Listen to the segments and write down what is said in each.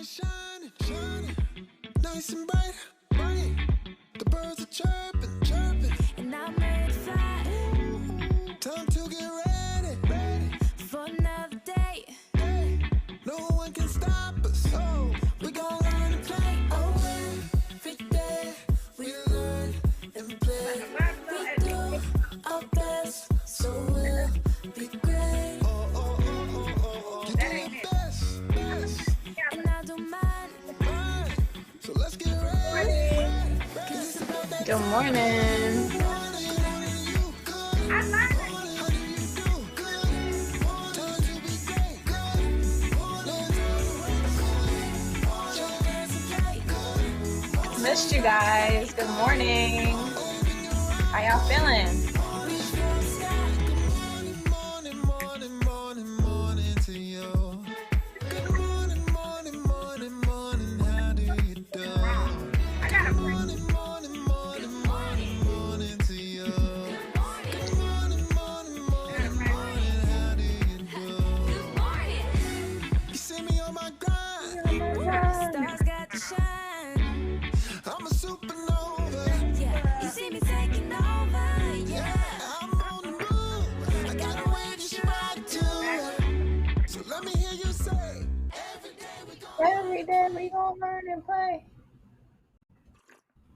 shining, shining, nice and bright, bright. The birds are chirping, chirping, and I'm ready to fly. Time to get ready, ready for another day. No one can stop us. Oh, we gon' learn to play. Oh, every day we learn and play. We do our best, so we'll be great. You do your best, and I do mine. So let's get ready. Good morning. Missed you guys. Good morning. How y'all feeling? I'm a supernova. Yeah, you see me taking over. Yeah, I'm on the move. I got a way to stride to. So let me hear you say, Every day we gonna learn and play.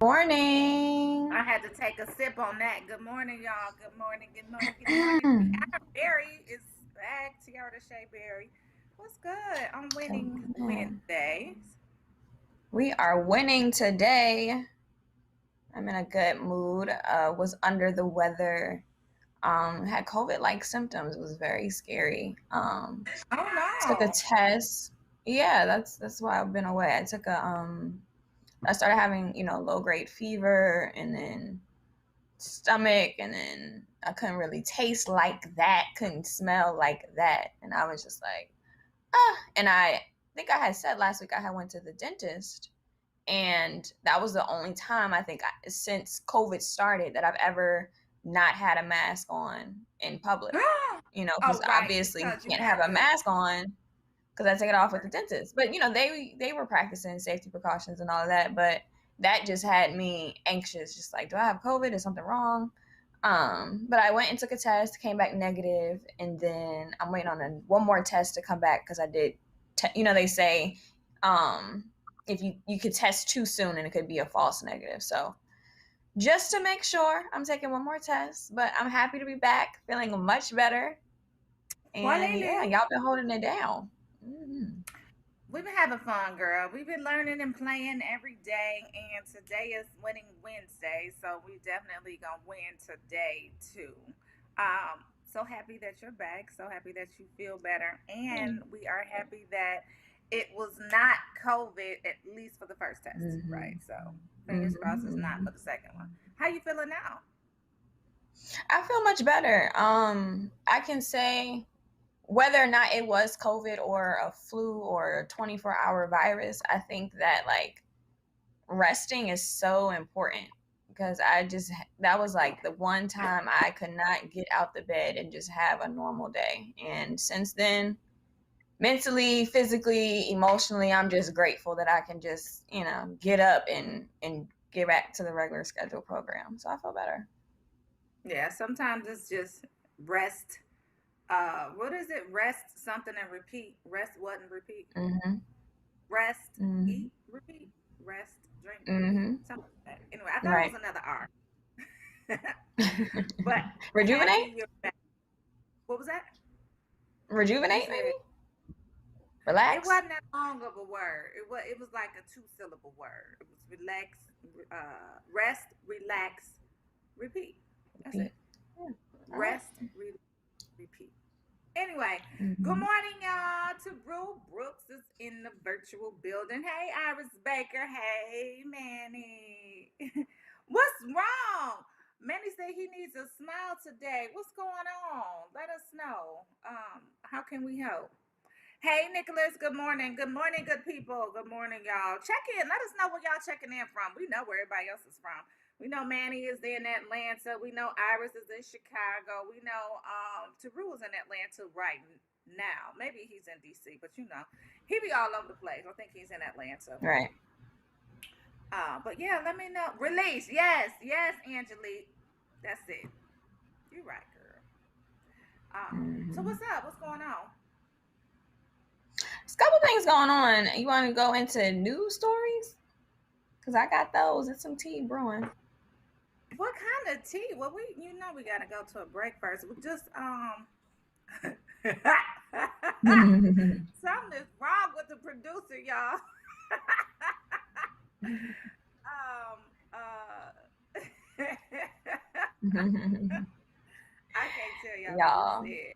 Morning. I had to take a sip on that. Good morning, y'all. Good morning, good morning, good morning. Barry is back. Tiara Shea Berry. What's good on Winning Wednesdays? We are winning today. I'm in a good mood. Was under the weather. Had COVID-like symptoms. It was very scary. Oh no. Took a test. Yeah, that's why I've been away. I took I started having, low-grade fever and then stomach, and then I couldn't really taste like that, couldn't smell like that. And I was just like, and I think I had said last week I had went to the dentist, and that was the only time I think since COVID started that I've ever not had a mask on in public. Because obviously you can't have a mask on because I take it off with the dentist. But they were practicing safety precautions and all of that, but that just had me anxious, just like, do I have COVID? Is something wrong? But I went and took a test, came back negative, and then I'm waiting on one more test to come back because I did. They say if you could test too soon and it could be a false negative. So just to make sure, I'm taking one more test. But I'm happy to be back, feeling much better. And yeah, y'all been holding it down. Mm-hmm. We've been having fun, girl. We've been learning and playing every day, and today is Winning Wednesday, so we definitely gonna win today too. So happy that you're back. So happy that you feel better, and we are happy that it was not COVID, at least for the first test, right? So fingers crossed it's not for the second one. How you feeling now? I feel much better. I can say, whether or not it was COVID or a flu or a 24-hour virus, I think that resting is so important, because that was the one time I could not get out the bed and just have a normal day. And since then, mentally, physically, emotionally, I'm just grateful that I can just, get up and get back to the regular schedule program. So I feel better. Yeah, sometimes it's just rest. What is it? Rest something and repeat. Rest what and repeat. Mm-hmm. Rest, eat, repeat. Rest, drink, repeat. Something like that. Anyway, I thought it was another R. But rejuvenate. What was that? Rejuvenate, maybe. Relax. It wasn't that long of a word. It was like a 2-syllable word. It was relax, rest, relax, repeat. That's it. Yeah. Rest, repeat. Anyway, Good morning, y'all. To Brew Brooks is in the virtual building. Hey, Iris Baker. Hey, Manny. What's wrong? Manny said he needs a smile today. What's going on? Let us know. How can we help? Hey, Nicholas. Good morning. Good morning, good people. Good morning, y'all. Check in. Let us know where y'all checking in from. We know where everybody else is from. We know Manny is in Atlanta. We know Iris is in Chicago. We know Teru is in Atlanta right now. Maybe he's in DC, but He be all over the place. I think he's in Atlanta. Right. But yeah, let me know. Release. Yes, Angelique. That's it. You're right, girl. So what's up? What's going on? There's a couple things going on. You want to go into news stories? Because I got those. It's some tea brewing. What kind of tea? Well, we gotta go to a break first. We just something is wrong with the producer, y'all. I can't tell y'all what he said.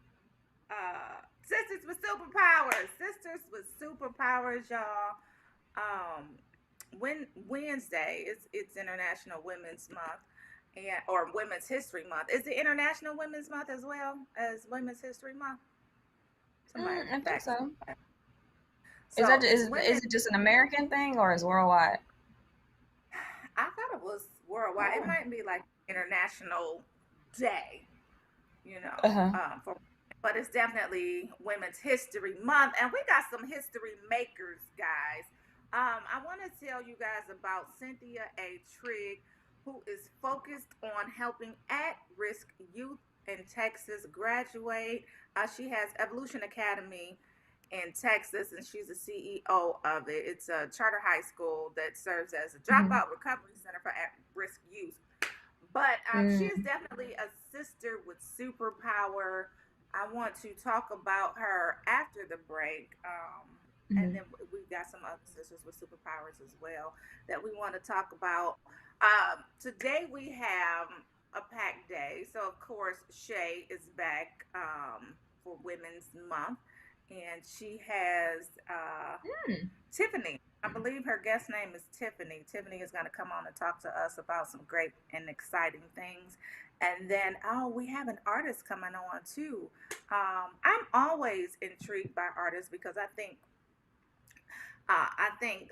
Sisters with superpowers. Sisters with superpowers, y'all. Wednesday it's International Women's Month, or Women's History Month. Is it International Women's Month as well as Women's History Month? I think so. Is it just an American thing or is it worldwide? I thought it was worldwide. It might be like International Day, but it's definitely Women's History Month, and we got some history makers, guys. I want to tell you guys about Cynthia A. Trigg, who is focused on helping at-risk youth in Texas graduate. She has Evolution Academy in Texas, and she's the CEO of it. It's a charter high school that serves as a dropout recovery center for at-risk youth. But she is definitely a sister with superpower. I want to talk about her after the break. And then we've got some other sisters with superpowers as well that we want to talk about. Today we have a packed day. So, of course, Shay is back for Women's Month. And she has Tiffany. I believe her guest name is Tiffany. Tiffany is going to come on and talk to us about some great and exciting things. And then, we have an artist coming on too. I'm always intrigued by artists because I think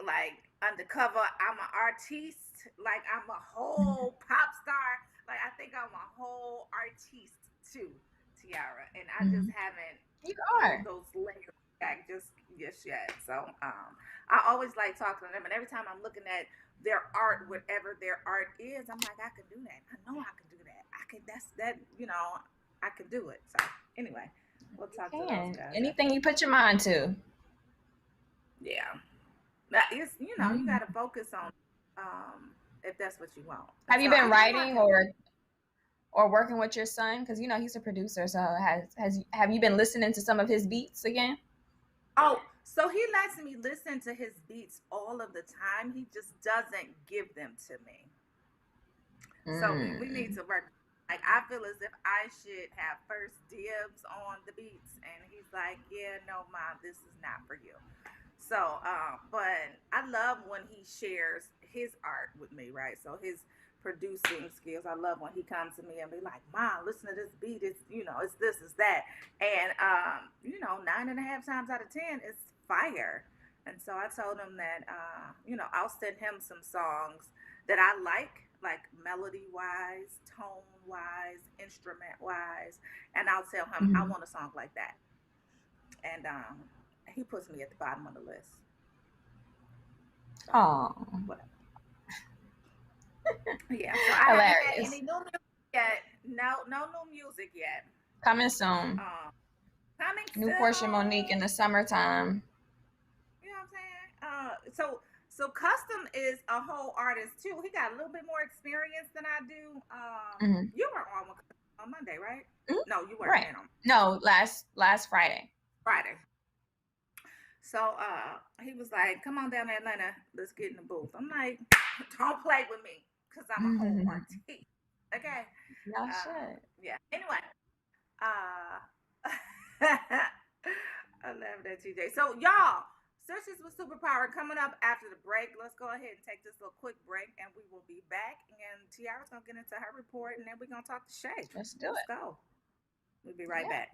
like undercover, I'm an artiste. Like I'm a whole pop star. Like I think I'm a whole artiste too, Tiara. And I just haven't those layers back just yet. So I always like talking to them, and every time I'm looking at their art, whatever their art is, I'm like, I can do that. I know I can do that. I can do it. So anyway, we'll talk to those guys. Anything you put your mind to. Yeah. That is, you got to focus on if that's what you want. Have you been writing or working with your son? Because he's a producer. So have you been listening to some of his beats again? Oh, so he lets me listen to his beats all of the time. He just doesn't give them to me. So we need to work. Like I feel as if I should have first dibs on the beats, and he's like, "Yeah, no, Mom, this is not for you." So, but I love when he shares his art with me, right? So his producing skills. I love when he comes to me and be like, "Mom, listen to this beat. It's it's this, it's that," and 9.5 times out of 10, it's fire. And so I told him that I'll send him some songs that I like melody wise, tone wise, instrument wise, and I'll tell him I want a song like that. And he puts me at the bottom of the list. Oh. Yeah. So I haven't had any new music yet. No new music yet. Coming soon. Coming New soon. Portia Monique in the summertime. You know what I'm saying? So Custom is a whole artist too. He got a little bit more experience than I do. You were on Monday, right? No, you weren't. Right. No, last Friday. So he was like, "Come on down to Atlanta. Let's get in the booth." I'm like, "Don't play with me, because I'm a whole artist." Okay. Y'all should. Yeah. Anyway. I love that, TJ. So y'all, Sisters with Superpower coming up after the break. Let's go ahead and take this little quick break, and we will be back. And Tiara's gonna get into her report, and then we're gonna talk to Shay. Let's go. We'll be right back.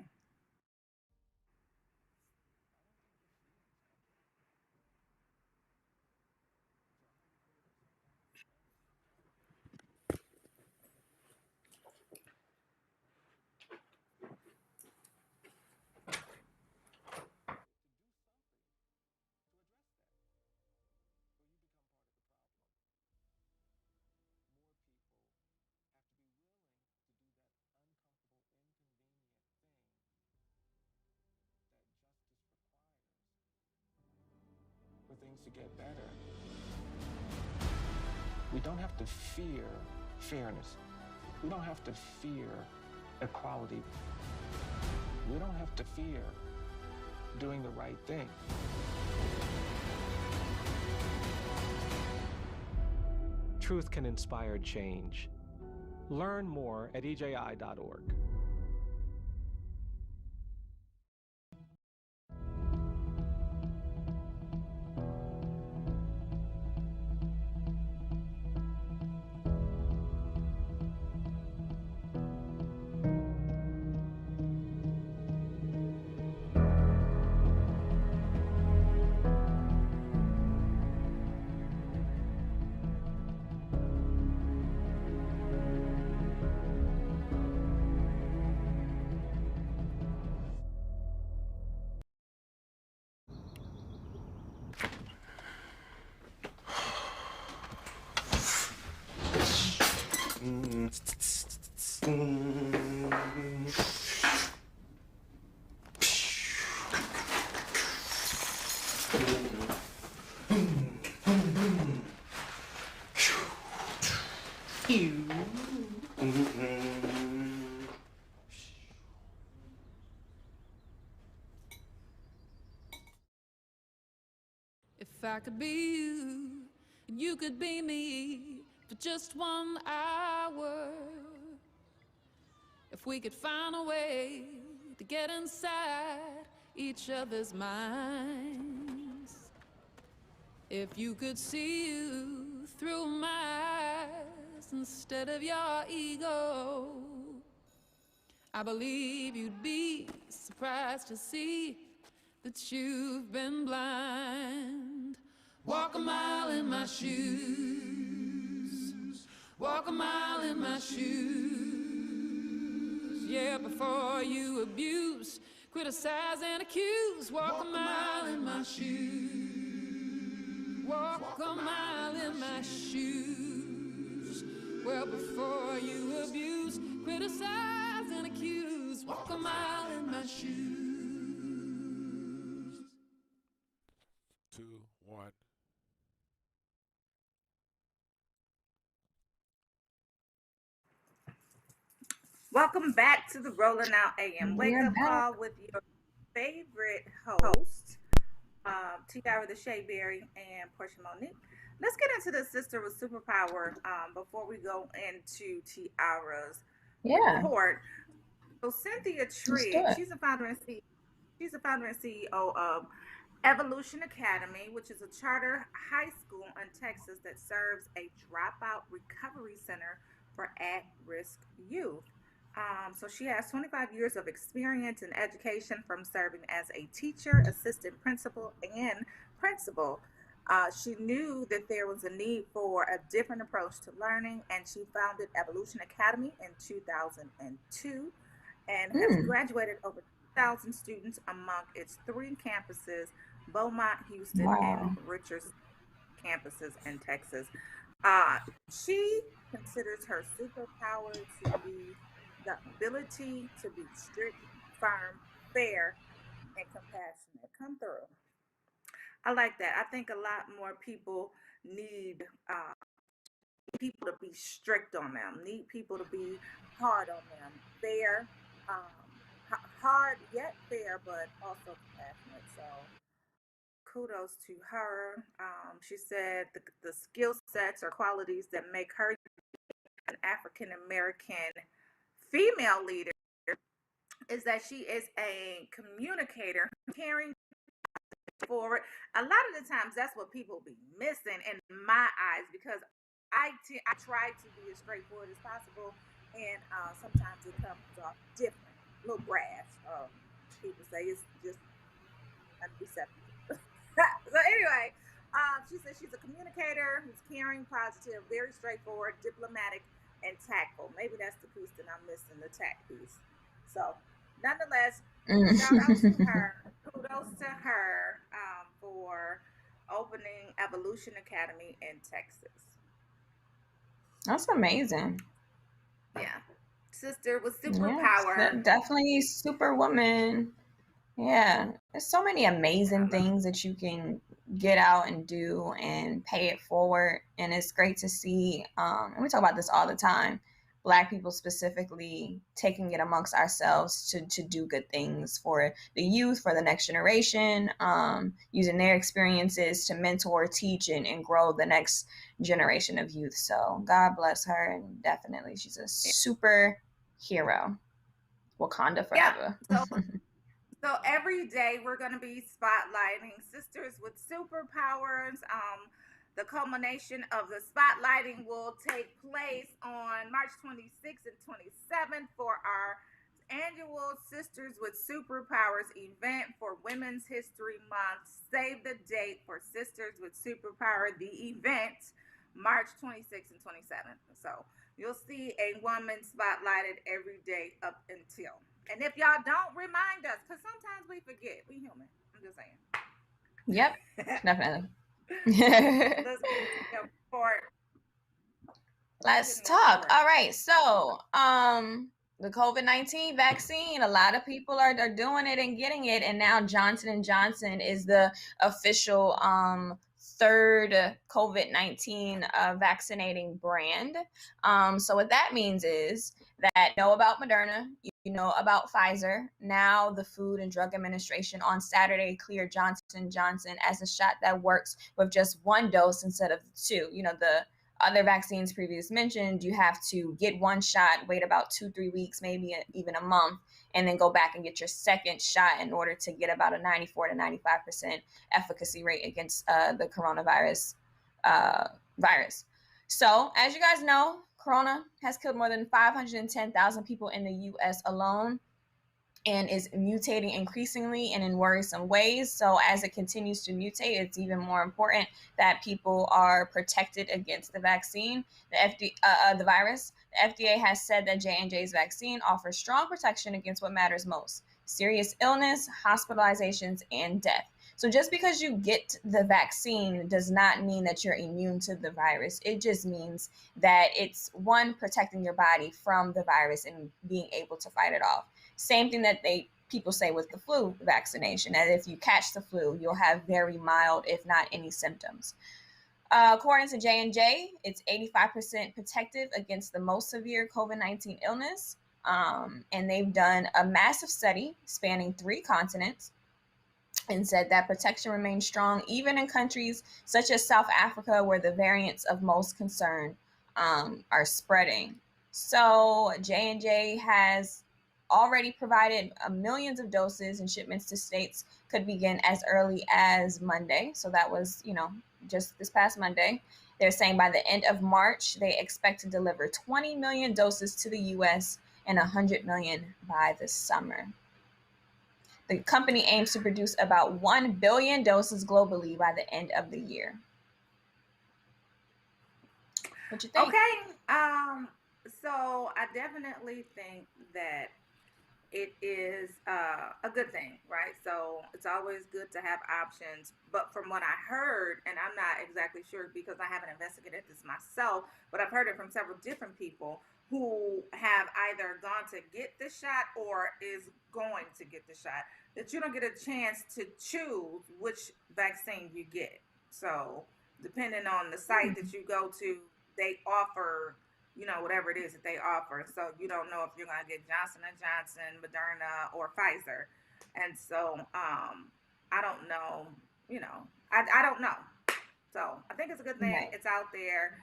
things to get better. We don't have to fear fairness. We don't have to fear equality. We don't have to fear doing the right thing. Truth can inspire change. Learn more at eji.org. If I could be you, and you could be me for just 1 hour. If we could find a way to get inside each other's minds. If you could see you through my eyes instead of your ego, I believe you'd be surprised to see that you've been blind. Walk a mile in my shoes. Walk a mile in my shoes. Yeah, before you abuse, criticize and accuse. Walk a mile in my shoes. Walk a mile in my shoes. Well, before you abuse, criticize and accuse. Walk a mile in my shoes. 2, 1. Welcome back to the Rolling Out AM Wake Up Call with your favorite host, Tiara the Shayberry and Portia Monique. Let's get into the Sister with Superpower before we go into Tiara's report. So Cynthia Trigg, she's a founder and CEO of Evolution Academy, which is a charter high school in Texas that serves a dropout recovery center for at-risk youth. So she has 25 years of experience in education from serving as a teacher, assistant principal, and principal. She knew that there was a need for a different approach to learning, and she founded Evolution Academy in 2002 and has graduated over 2,000 students among its 3 campuses, Beaumont, Houston, and Richards campuses in Texas. She considers her superpower to be the ability to be strict, firm, fair, and compassionate. Come through. I like that. I think a lot more people need people to be strict on them, need people to be hard on them, fair, hard yet fair, but also compassionate. So kudos to her. She said the skill sets or qualities that make her an African American female leader is that she is a communicator, caring forward. A lot of the times that's what people be missing in my eyes, because I try to be as straightforward as possible, and sometimes it comes off different, a little brash. People say it's just unreceptive. So anyway, she says she's a communicator who's caring, positive, very straightforward, diplomatic, and tactful. Maybe that's the piece that I'm missing, the tact piece. So nonetheless, shout out to her. Kudos to her for opening Evolution Academy in Texas. That's amazing. Yeah. Sister with superpower. Yeah, definitely superwoman. Yeah. There's so many amazing things that you can get out and do and pay it forward. And it's great to see, and we talk about this all the time, Black people specifically taking it amongst ourselves to do good things for the youth, for the next generation, using their experiences to mentor, teach, and grow the next generation of youth. So God bless her, and definitely she's a super hero. Wakanda forever. Yeah. So every day we're going to be spotlighting sisters with superpowers. The culmination of the spotlighting will take place on March 26th and 27th for our annual Sisters with Superpowers event for Women's History Month. Save the date for Sisters with Superpower, the event, March 26th and 27th. So you'll see a woman spotlighted every day up until. And if y'all don't, remind us, because sometimes we forget. We human. I'm just saying. Yep, definitely. Let's get into the report. Let's talk. All right. So, the COVID-19 vaccine, a lot of people are doing it and getting it. And now Johnson & Johnson is the official third COVID-19 vaccinating brand. So what that means is that you know about Moderna, you know about Pfizer. Now the Food and Drug Administration on Saturday cleared Johnson & Johnson as a shot that works with just one dose instead of two. You know, the other vaccines previously mentioned, you have to get one shot, wait about 2-3 weeks, maybe even a month, and then go back and get your second shot in order to get about a 94 to 95% efficacy rate against the coronavirus virus. So, as you guys know, Corona has killed more than 510,000 people in the U.S. alone, and is mutating increasingly and in worrisome ways. So as it continues to mutate, it's even more important that people are protected against the vaccine, the virus. The FDA has said that J&J's vaccine offers strong protection against what matters most: serious illness, hospitalizations, and death. So just because you get the vaccine does not mean that you're immune to the virus. It just means that it's, one, protecting your body from the virus and being able to fight it off. Same thing that people say with the flu vaccination, that if you catch the flu, you'll have very mild, if not any symptoms. According to J&J, it's 85% protective against the most severe COVID-19 illness. And they've done a massive study spanning 3 continents and said that protection remains strong even in countries such as South Africa, where the variants of most concern are spreading. So J&J has already provided millions of doses, and shipments to states could begin as early as Monday. So that was, just this past Monday. They're saying by the end of March, they expect to deliver 20 million doses to the U.S. and 100 million by the summer. The company aims to produce about 1 billion doses globally by the end of the year. What you think? Okay. So I definitely think that it is a good thing, right? So it's always good to have options. But from what I heard, and I'm not exactly sure because I haven't investigated this myself, but I've heard it from several different people who have either gone to get the shot or is going to get the shot, that you don't get a chance to choose which vaccine you get. So depending on the site that you go to, they offer, whatever it is that they offer. So you don't know if you're going to get Johnson & Johnson, Moderna, or Pfizer. And so I don't know, I don't know. So I think it's a good thing. Right. It's out there.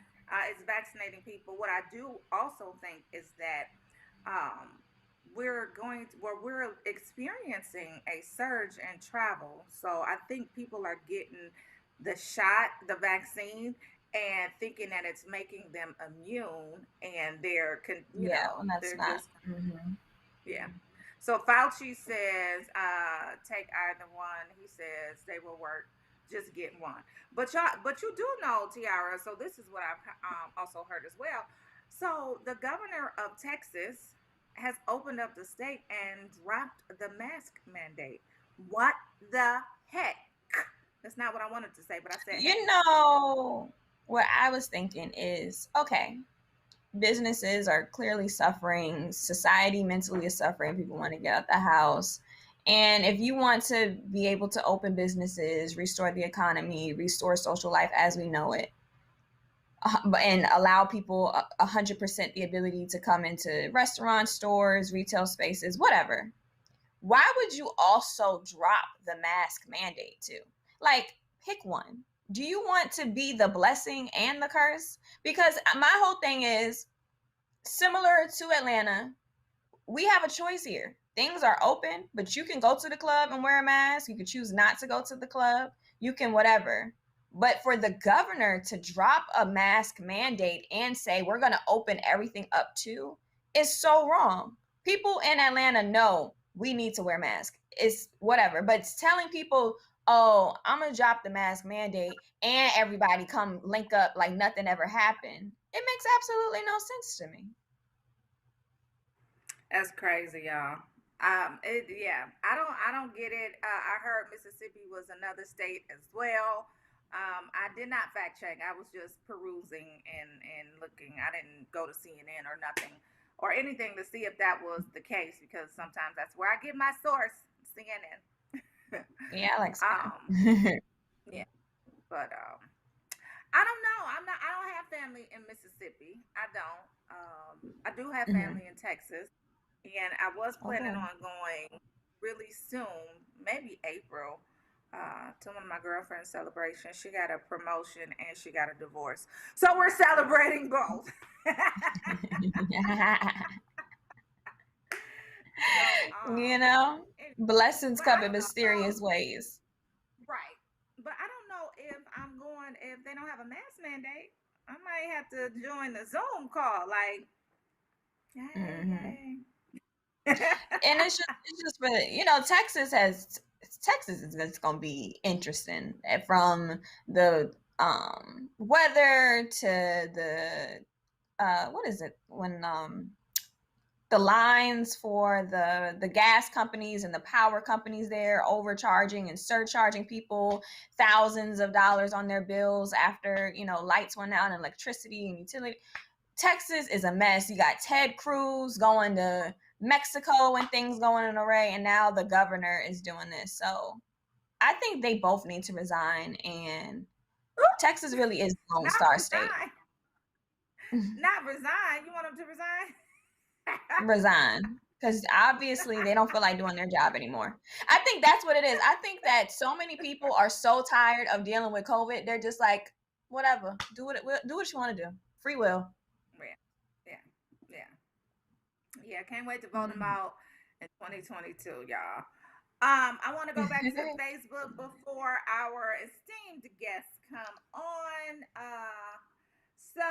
It's vaccinating people. What I do also think is that we're experiencing a surge in travel. So I think people are getting the shot, the vaccine, and thinking that it's making them immune, and they're, that's not. Just, yeah. So Fauci says, take either one. He says they will work. Just get one. But you do know, Tiara. So this is what I've also heard as well. So the governor of Texas has opened up the state and dropped the mask mandate. What the heck? That's not what I wanted to say, but I said. What I was thinking is, okay, businesses are clearly suffering. Society mentally is suffering. People want to get out the house. And if you want to be able to open businesses, restore the economy, restore social life as we know it, and allow people 100% the ability to come into restaurants, stores, retail spaces, whatever, why would you also drop the mask mandate too? Like, pick one. Do you want to be the blessing and the curse? Because my whole thing is similar to Atlanta. We have a choice here. Things are open, but you can go to the club and wear a mask. You can choose not to go to the club. You can whatever. But for the governor to drop a mask mandate and say we're going to open everything up too is so wrong. People in Atlanta know we need to wear masks. It's whatever. But it's telling people, oh, I'm going to drop the mask mandate and everybody come link up like nothing ever happened. It makes absolutely no sense to me. That's crazy, y'all. I don't get it. I heard Mississippi was another state as well. I did not fact check. I was just perusing and looking. I didn't go to CNN or nothing or anything to see if that was the case, because sometimes that's where I get my source, CNN. Yeah, I like yeah, but I don't know. I don't have family in Mississippi. I don't. I do have family in Texas. And I was planning on going really soon, maybe April, to one of my girlfriend's celebrations. She got a promotion and she got a divorce. So we're celebrating both. You know, blessings come in mysterious ways. Right. But I don't know if they don't have a mask mandate. I might have to join the Zoom call. Like, hey. And it's just for, you know, Texas is going to be interesting, from the weather to the what is it when the lines for the gas companies and the power companies there overcharging and surcharging people thousands of dollars on their bills after, you know, lights went out and electricity and utility. Texas is a mess. You got Ted Cruz going to Mexico and things going in array, and now the governor is doing this. So I think they both need to resign, and Texas really is the Lone Star State. Not resign. You want them to resign? Resign. Because obviously they don't feel like doing their job anymore. I think that's what it is. I think that so many people are so tired of dealing with COVID. They're just like, whatever, do what you want to do. Free will. Yeah, can't wait to vote them out in 2022, y'all. I want to go back to Facebook before our esteemed guests come on. So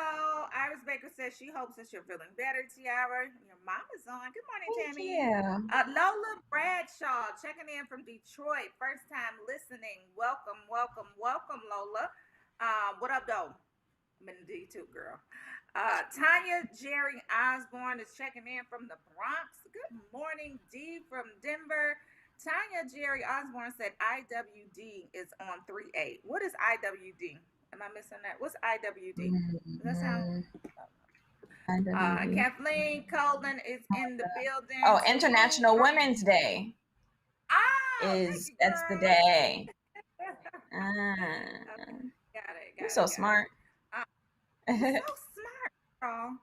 Iris Baker says she hopes that you're feeling better, Tiara. Your mom is on. Good morning, Tammy. Yeah. Lola Bradshaw checking in from Detroit. First time listening. Welcome, Lola. What up, though? I'm in D too, girl. Tanya Jerry Osborne is checking in from the Bronx. Good morning, D from Denver. Tanya Jerry Osborne said IWD is on 3-8. What is IWD? Am I missing that? What's IWD? Does that sound? Kathleen Colin is in the building. Oh, International Women's Day. That's the day. Got it. You're so smart. So smart, girl.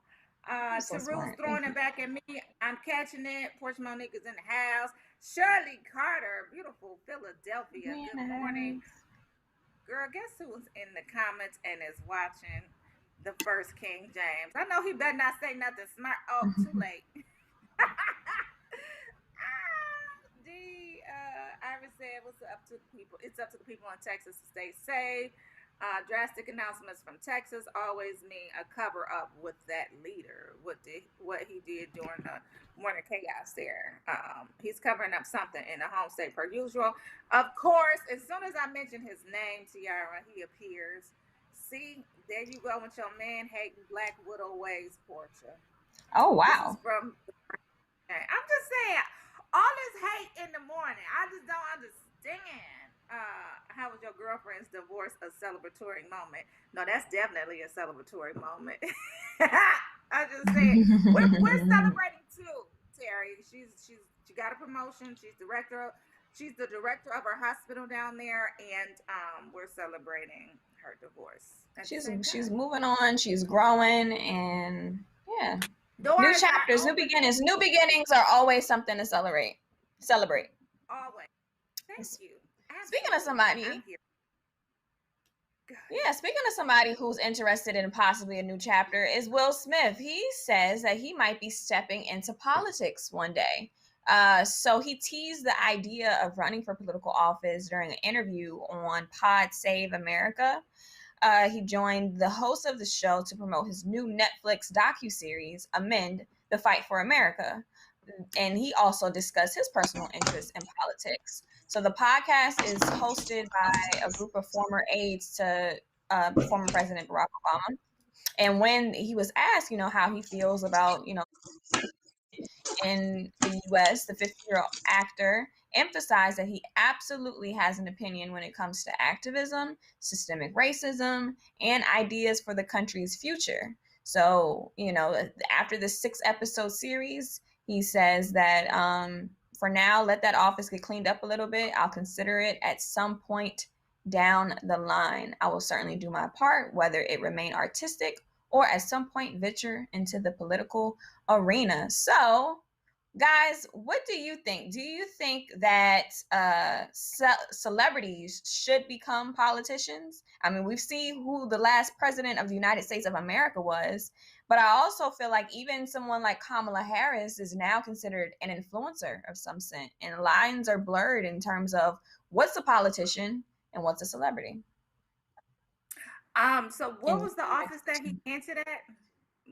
Teru's throwing it back at me. I'm catching it. Porch Monique is in the house. Shirley Carter, beautiful Philadelphia. Good morning. Girl, guess who's in the comments and is watching the first King James? I know he better not say nothing smart. Oh, too late. Iris said, what's up to the people? It's up to the people in Texas to stay safe. Drastic announcements from Texas always mean a cover up with that leader. What he did during the morning chaos there. He's covering up something in the home state per usual. Of course, as soon as I mention his name, Tiara, he appears. See, there you go with your man hating Black Widow ways, Portia. Oh wow. I'm just saying, all this hate in the morning, I just don't understand. How was your girlfriend's divorce a celebratory moment? No, that's definitely a celebratory moment. I just said we're celebrating too, military. She got a promotion. She's the director of her hospital down there, and we're celebrating her divorce. She's moving on. She's growing, and yeah. Doors new chapters, new beginnings. New beginnings are always something to celebrate. Always. Thank you. Speaking of somebody, speaking of somebody who's interested in possibly a new chapter is Will Smith. He says that he might be stepping into politics one day. So he teased the idea of running for political office during an interview on Pod Save America. He joined the host of the show to promote his new Netflix docuseries, Amend: The Fight for America. And he also discussed his personal interest in politics. So the podcast is hosted by a group of former aides to former President Barack Obama. And when he was asked, how he feels about, in the U.S., the 50-year-old actor emphasized that he absolutely has an opinion when it comes to activism, systemic racism, and ideas for the country's future. So, after the 6-episode series, he says that for now, let that office get cleaned up a little bit. I'll consider it at some point down the line. I will certainly do my part, whether it remain artistic or at some point venture into the political arena. So, guys, what do you think? Do you think that celebrities should become politicians? I mean, we've seen who the last president of the United States of America was, but I also feel like even someone like Kamala Harris is now considered an influencer of some sense, and lines are blurred in terms of what's a politician and what's a celebrity. So what was the office that he hinted at?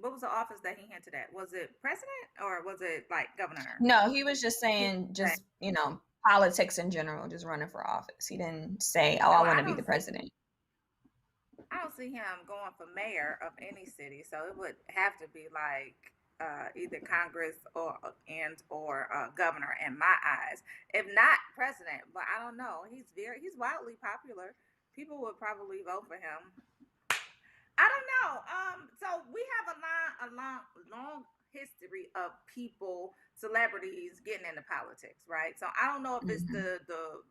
What was the office that he hinted at? Was it president or was it like governor? No, he was just saying politics in general, just running for office. He didn't say, I want to be the president. I don't see him going for mayor of any city. So it would have to be like either Congress or governor in my eyes. If not president, but I don't know. He's wildly popular. People would probably vote for him. I don't know. So we have a long history of celebrities getting into politics, right? So I don't know if it's the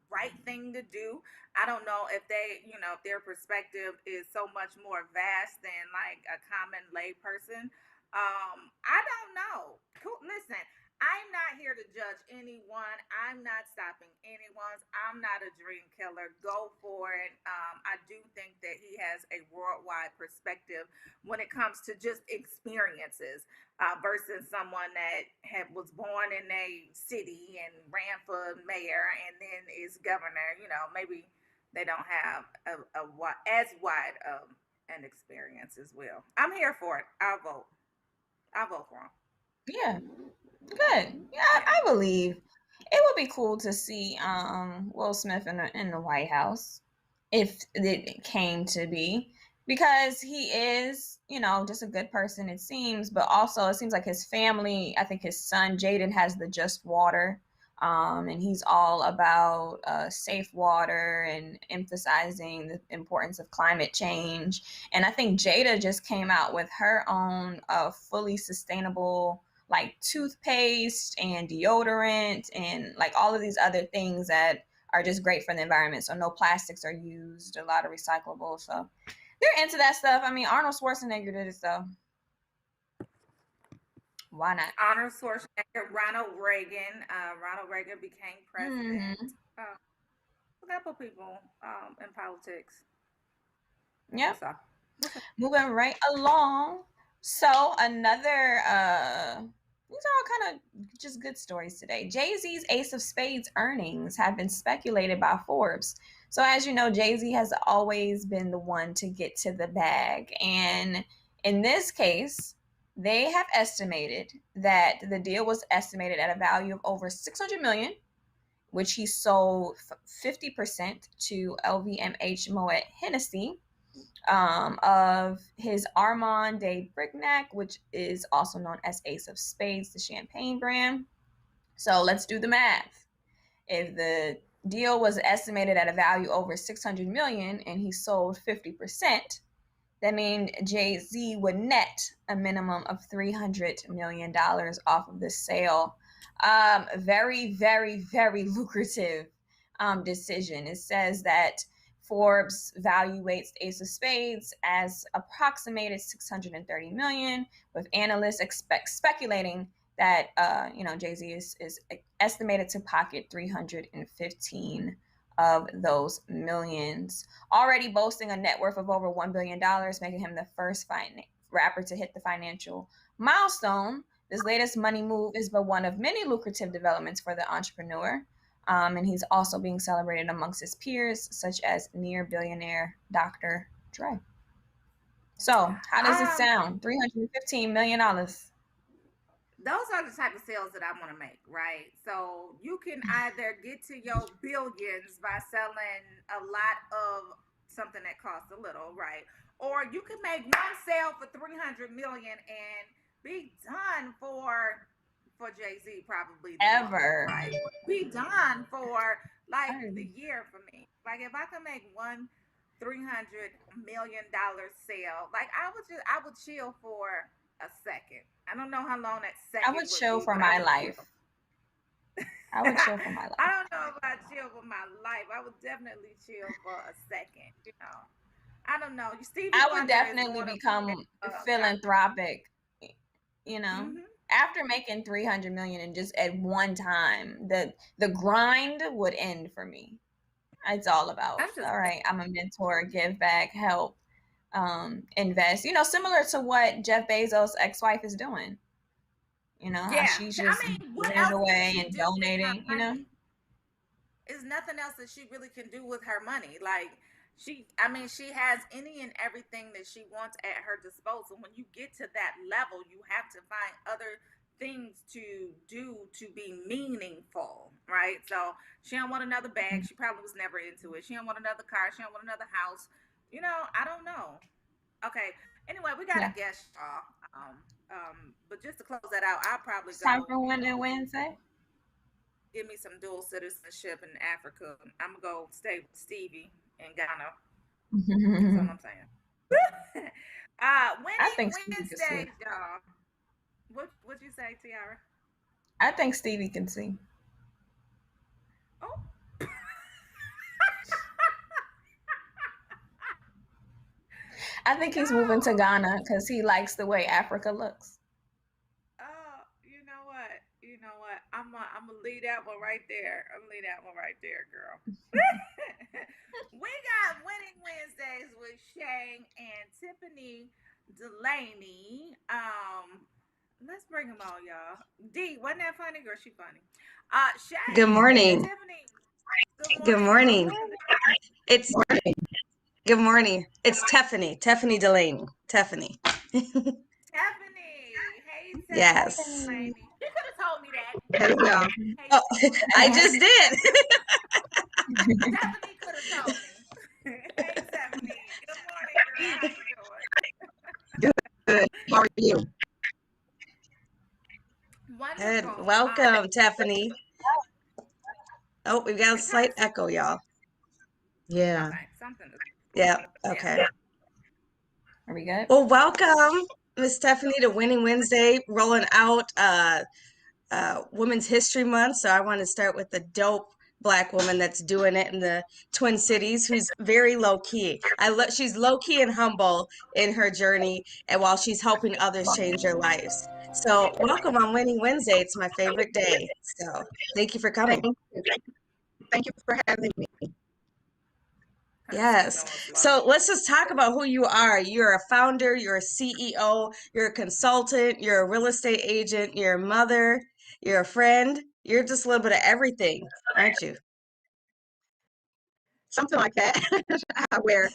right thing to do. I don't know if if their perspective is so much more vast than like a common lay person. I don't know. Cool. Listen, I'm not here to judge anyone. I'm not stopping anyone's. I'm not a dream killer. Go for it. I do think that he has a worldwide perspective when it comes to just experiences versus someone that was born in a city and ran for mayor and then is governor. Maybe they don't have as wide an experience as well. I'm here for it. I'll vote for him. Yeah. Good. Yeah, I believe it would be cool to see Will Smith in the White House if it came to be, because he is, just a good person, it seems, but also it seems like his family, I think his son Jaden has the Just Water, and he's all about safe water and emphasizing the importance of climate change. And I think Jada just came out with her own fully sustainable like toothpaste and deodorant and like all of these other things that are just great for the environment. So no plastics are used, a lot of recyclable. So they're into that stuff. I mean, Arnold Schwarzenegger did it, so why not? Arnold Schwarzenegger, Ronald Reagan. Ronald Reagan became president. A couple people in politics. Yep. Moving right along. So another these are all kind of just good stories today. Jay-Z's Ace of Spades earnings have been speculated by Forbes. So as you know, Jay-Z has always been the one to get to the bag. And in this case, they have estimated that the deal was estimated at a value of over $600 million, which he sold 50% to LVMH Moet Hennessy of his Armand de Brignac, which is also known as Ace of Spades, the champagne brand. So let's do the math. If the deal was estimated at a value over $600 million and he sold 50%, that means Jay-Z would net a minimum of $300 million off of this sale. Very, very, very lucrative decision. It says that Forbes evaluates the Ace of Spades as approximated $630 million, with analysts speculating that Jay-Z is estimated to pocket 315 of those millions. Already boasting a net worth of over $1 billion, making him the first rapper to hit the financial milestone. This latest money move is but one of many lucrative developments for the entrepreneur. And he's also being celebrated amongst his peers, such as near billionaire Dr. Dre. So, how does it sound? $315 million. Those are the type of sales that I want to make, right? So you can either get to your billions by selling a lot of something that costs a little, right? Or you can make one sale for 300 million and be done for Jay-Z probably Ever. month, right? Be done for like the year for me. Like if I can make one $300 million sale, like I would chill for a second. I don't know how long that second I would chill for my life. I would chill for my life. I don't know if I chill for my life. I would definitely chill for a second, you know. I don't know. I would definitely become philanthropic, you know. Mm-hmm. After making 300 million and just at one time, the grind would end for me. It's all about, all right, I'm a mentor, give back, help, invest, similar to what Jeff Bezos' ex-wife is doing. How she's just giving it away and donating, There's nothing else that she really can do with her money. Like she has any and everything that she wants at her disposal. When you get to that level, you have to find other things to do to be meaningful, right? So she don't want another bag. She probably was never into it. She don't want another car. She don't want another house. I don't know. Okay. Anyway, we got a guest, y'all. But just to close that out, I'll probably go. Time for Winning Wednesday. Give me some dual citizenship in Africa. I'm gonna go stay with Stevie in Ghana. That's all I'm saying. Winning Wednesday, y'all. What'd you say, Tiara? I think Stevie can sing. Oh. I think he's moving to Ghana because he likes the way Africa looks. Oh, you know what? I'm gonna leave that one right there. Girl. We got Winning Wednesdays with Shane and Tiffany Delaney. Let's bring them on, y'all. D, wasn't that funny? Girl, she funny. Shane. Good morning. Tiffany. Good morning. It's morning. Good morning. It's Tiffany Delaney. Tiffany. Hey, Tiffany. Yes. You could have told me that. There we go. Oh, I just did. Tiffany could have told me. Hey, Tiffany. Good morning, girl. How you doing? Good. How are you? Wonderful. Good. Welcome, Tiffany. Oh, we've got a slight echo, y'all. Yeah. Okay, something. Yeah. Okay. Are we good? Well, welcome, Miss Stephanie, to Winning Wednesday, rolling out Women's History Month. So I want to start with the dope Black woman that's doing it in the Twin Cities, who's very low key. She's low key and humble in her journey, and while she's helping others change their lives. So welcome on Winning Wednesday. It's my favorite day. So thank you for coming. Thank you for having me. Yes. So let's just talk about who you are. You're a founder, you're a CEO, you're a consultant, you're a real estate agent, you're a mother, you're a friend. You're just a little bit of everything, aren't you? Something like that. I wear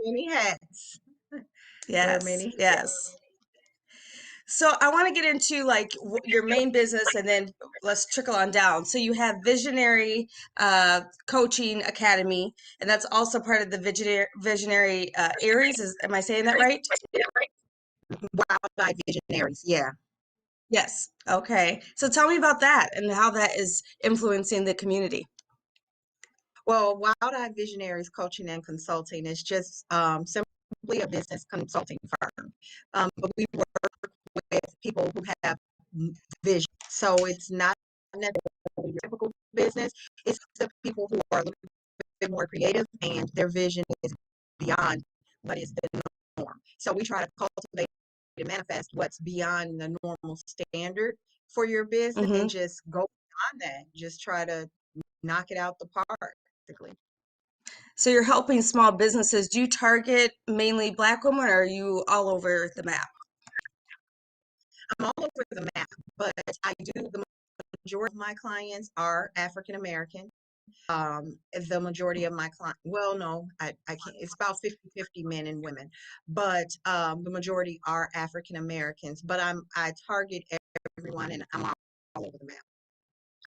many hats. Yes. Yes. So I want to get into like your main business, and then let's trickle on down. So you have Visionary Coaching Academy, and that's also part of the Visionary Aries. Am I saying that right? Wildlife Visionaries. Yeah. Yes. Okay. So tell me about that and how that is influencing the community. Well, Wild Eye Visionaries Coaching and Consulting is just simply a business consulting firm. But we work with people who have vision. So it's not necessarily your typical business. It's the people who are a little bit more creative and their vision is beyond what is the norm. So we try to cultivate and manifest what's beyond the normal standard for your business and just go beyond that. Just try to knock it out the park, basically. So you're helping small businesses. Do you target mainly Black women, or are you all over the map? I'm all over the map, but I do, the majority of my clients are African American. The majority of my clients, well, no, I can't, it's about 50-50 men and women, but the majority are African Americans, but I target everyone and I'm all over the map.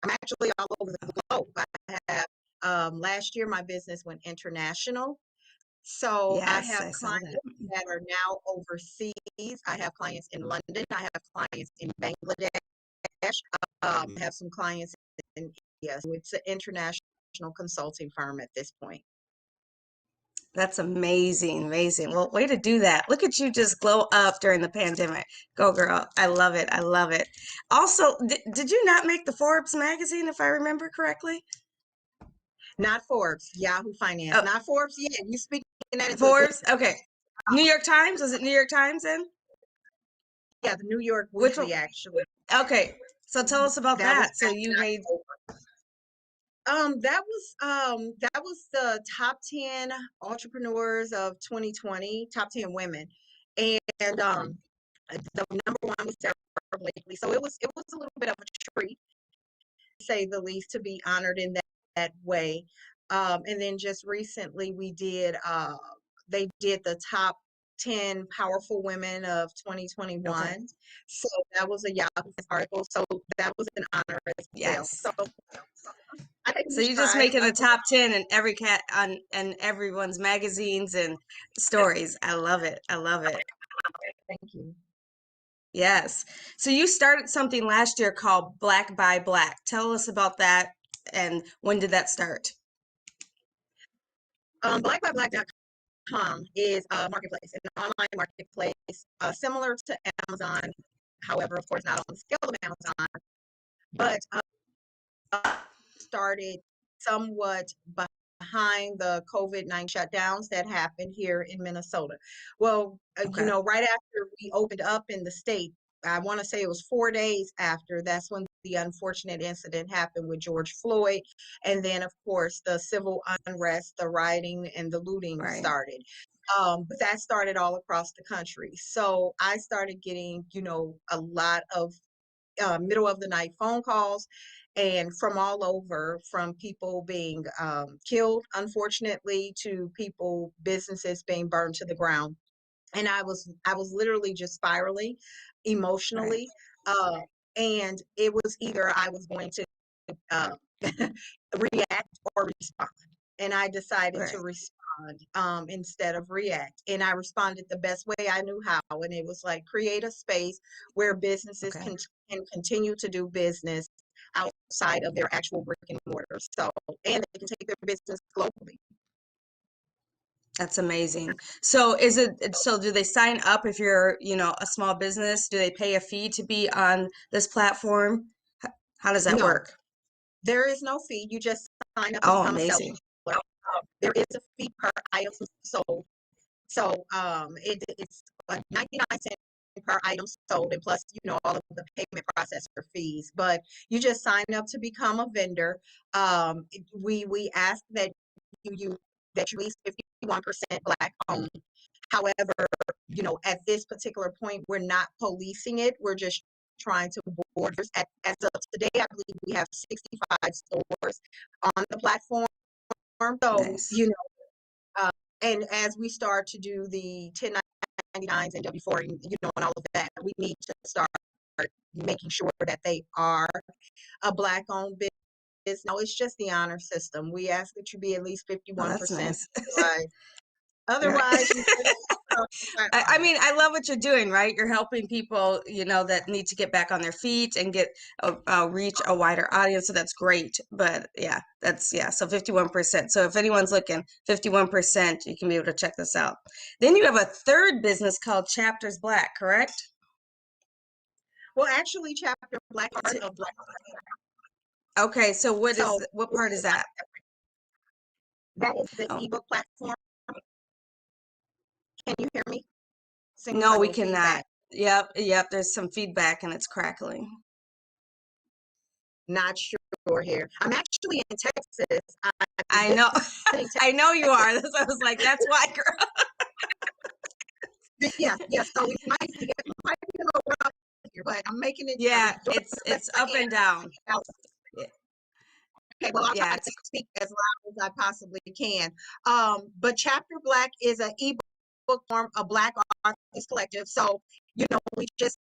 I'm actually all over the globe. I have, last year my business went international. So I Yes, have I saw clients that. that are now overseas. I have clients in London. I have clients in Bangladesh. I have some clients in India. So it's an international consulting firm at this point. That's amazing, amazing. Well, way to do that. Look at you just glow up during the pandemic. Go, girl. I love it. I love it. Also, did you not make the Forbes magazine, if I remember correctly? Not Forbes, Yahoo Finance. Oh, Not Forbes yet. You speaking that into Forbes? Okay. New York Times? Was it New York Times then? yeah, the New York Which Weekly one? actually. Okay. So tell us about That was that. So you made, that was the top 10 entrepreneurs of 2020, top 10 women. And the number one was Sarah Blakely. So it was a little bit of a treat, to say the least, to be honored in that way. And then just recently we did they did the top 10 powerful women of 2021. okay. So that was a Yahoo article. So that was an honor as well. Yes. So I take So huge you're just pride. making the top 10 in every cat on and everyone's magazines and stories. I love it. I love it. Thank you. Yes. So you started something last year called Black by Black. Tell us about that and when did that start? Blackbyblack.com is a marketplace, an online marketplace, similar to Amazon. However, of course, not on the scale of Amazon, but started somewhat behind the COVID-19 shutdowns that happened here in Minnesota. Well, Okay. right after we opened up in the state, I want to say it was 4 days after, that's when the unfortunate incident happened with George Floyd. And then, of course, the civil unrest, the rioting, and the looting Right. started. But that started all across the country. So I started getting, a lot of middle of the night phone calls and from all over, from people being killed, unfortunately, to businesses being burned to the ground. And I was literally just spiraling Right. emotionally. And it was either I was going to uh, react or respond. And I decided to Right. respond instead of react. And I responded the best way I knew how. And it was like, create a space where businesses Okay. can continue to do business outside of their actual brick and mortar. So, and they can take their business globally. That's amazing. So do they sign up if you're, a small business? Do they pay a fee to be on this platform? How does that No, work? there is no fee. You just sign up to Oh, become a seller. amazing. There is a fee per item sold. So it's 99 cents per item sold, and plus, all of the payment processor fees. But you just sign up to become a vendor. We ask that you at least 51% Black owned. However, at this particular point, we're not policing it. We're just trying to board. As of today, I believe we have 65 stores on the platform. So, Nice. and as we start to do the 1099s and W-4, and all of that, we need to start making sure that they are a Black-owned business. No, it's just the honor system. We ask that you be at least Oh, 51%. that's nice. Otherwise, you I mean, I love what you're doing, right? You're helping people, that need to get back on their feet and get reach a wider audience. So that's great. But yeah, so 51%. So if anyone's looking, 51%, you can be able to check this out. Then you have a third business called Chapters Black, correct? Well, actually, Chapter Black part of Black. Okay, so what So part is that? that is the Oh, ebook platform. Can you hear me? Seems no, like a we little cannot. feedback. Yep, there's some feedback and it's crackling. Not sure here. I'm actually in Texas. I know. Visiting I know you Texas. are. That's why I was like, that's why, girl. Yeah. So we might be a little rough here, but I'm making it. Yeah, I'm doing it's the best I up can. and down. Yeah, Okay, well, I'll yeah, try to speak as loud as I possibly can. But Chapter Black is an ebook form, a Black authors collective. So, we just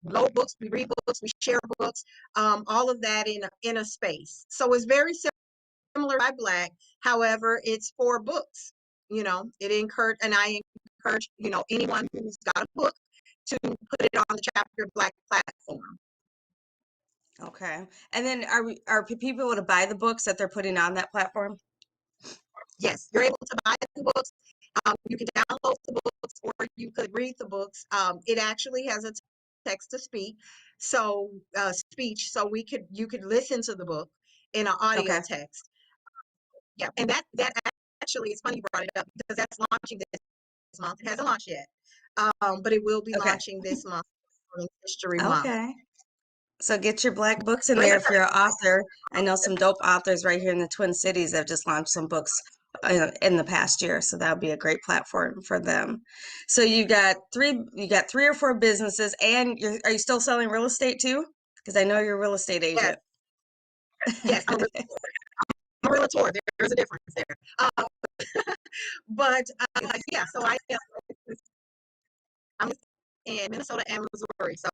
load books, we read books, we share books, all of that in a space. So it's very similar by Black. However, it's for books. And I encourage, anyone who's got a book to put it on the Chapter Black platform. okay. And then are people able to buy the books that they're putting on that platform? Yes, you're able to buy the books. You can download the books, or you could read the books. It actually has a text to speak, so speech. So you could listen to the book in an audio Okay. text. Yeah, and that actually is funny you brought it up, because that's launching this month. It hasn't launched yet, but it will be Okay. launching this month, during History Month. Okay. So get your Black books in But there if you're an author. I know some dope authors right here in the Twin Cities that have just launched some books in the past year, so that would be a great platform for them. So you got three or four businesses, and are you still selling real estate too? Because I know you're a real estate agent. Yes, I'm a realtor. There's a difference there. But yeah, so I'm in Minnesota and Missouri, so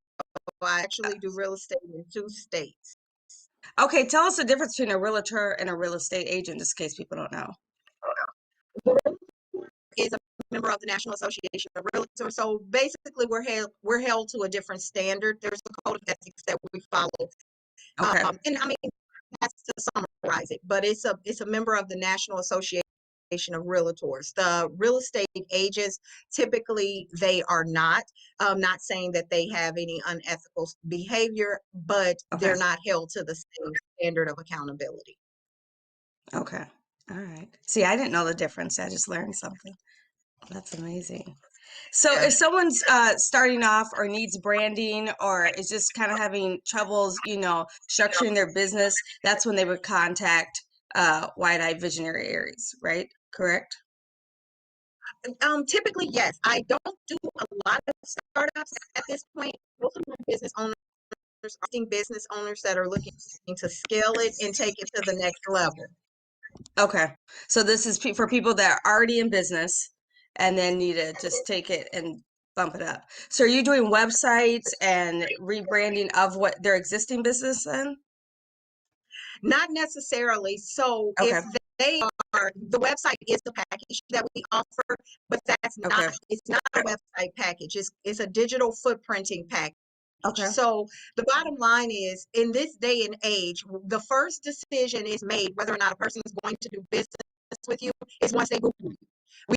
I actually do real estate in 2 states. Okay, tell us the difference between a realtor and a real estate agent, just in case people don't know. Is a member of the National Association of Realtors. So basically, we're held to a different standard. There's a code of ethics that we follow. Okay. And I mean, that's to summarize it, but it's a member of the National Association of Realtors. The real estate agents, typically they are not. Not saying that they have any unethical behavior, but Okay. they're not held to the same standard of accountability. Okay. All right. See, I didn't know the difference. I just learned something. That's amazing. So Yeah. if someone's starting off or needs branding or is just kind of having troubles, structuring their business, that's when they would contact Wide-Eyed Visionary Aries, right? Correct? Typically, yes. I don't do a lot of startups at this point. Most of my business owners are business owners that are looking to scale it and take it to the next level. Okay. So this is for people that are already in business and then need to just take it and bump it up. So are you doing websites and rebranding of what their existing business then? Not necessarily. So Okay. if they are, the website is the package that we offer, but that's Okay. it's not a website package. It's a digital footprinting package. Okay. So the bottom line is, in this day and age, the first decision is made whether or not a person is going to do business with you is once they Google you. We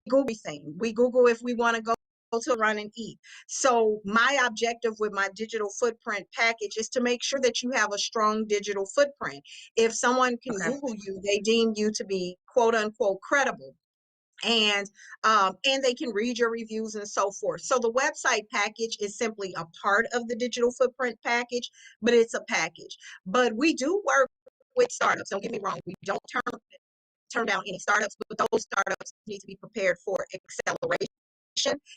Google everything. We Google if we want to go to run and eat. So my objective with my digital footprint package is to make sure that you have a strong digital footprint. If someone can Okay. Google you, they deem you to be quote unquote credible. And they can read your reviews and so forth. So the website package is simply a part of the digital footprint package, but it's a package. But we do work with startups. Don't get me wrong. We don't turn down any startups, but those startups need to be prepared for acceleration,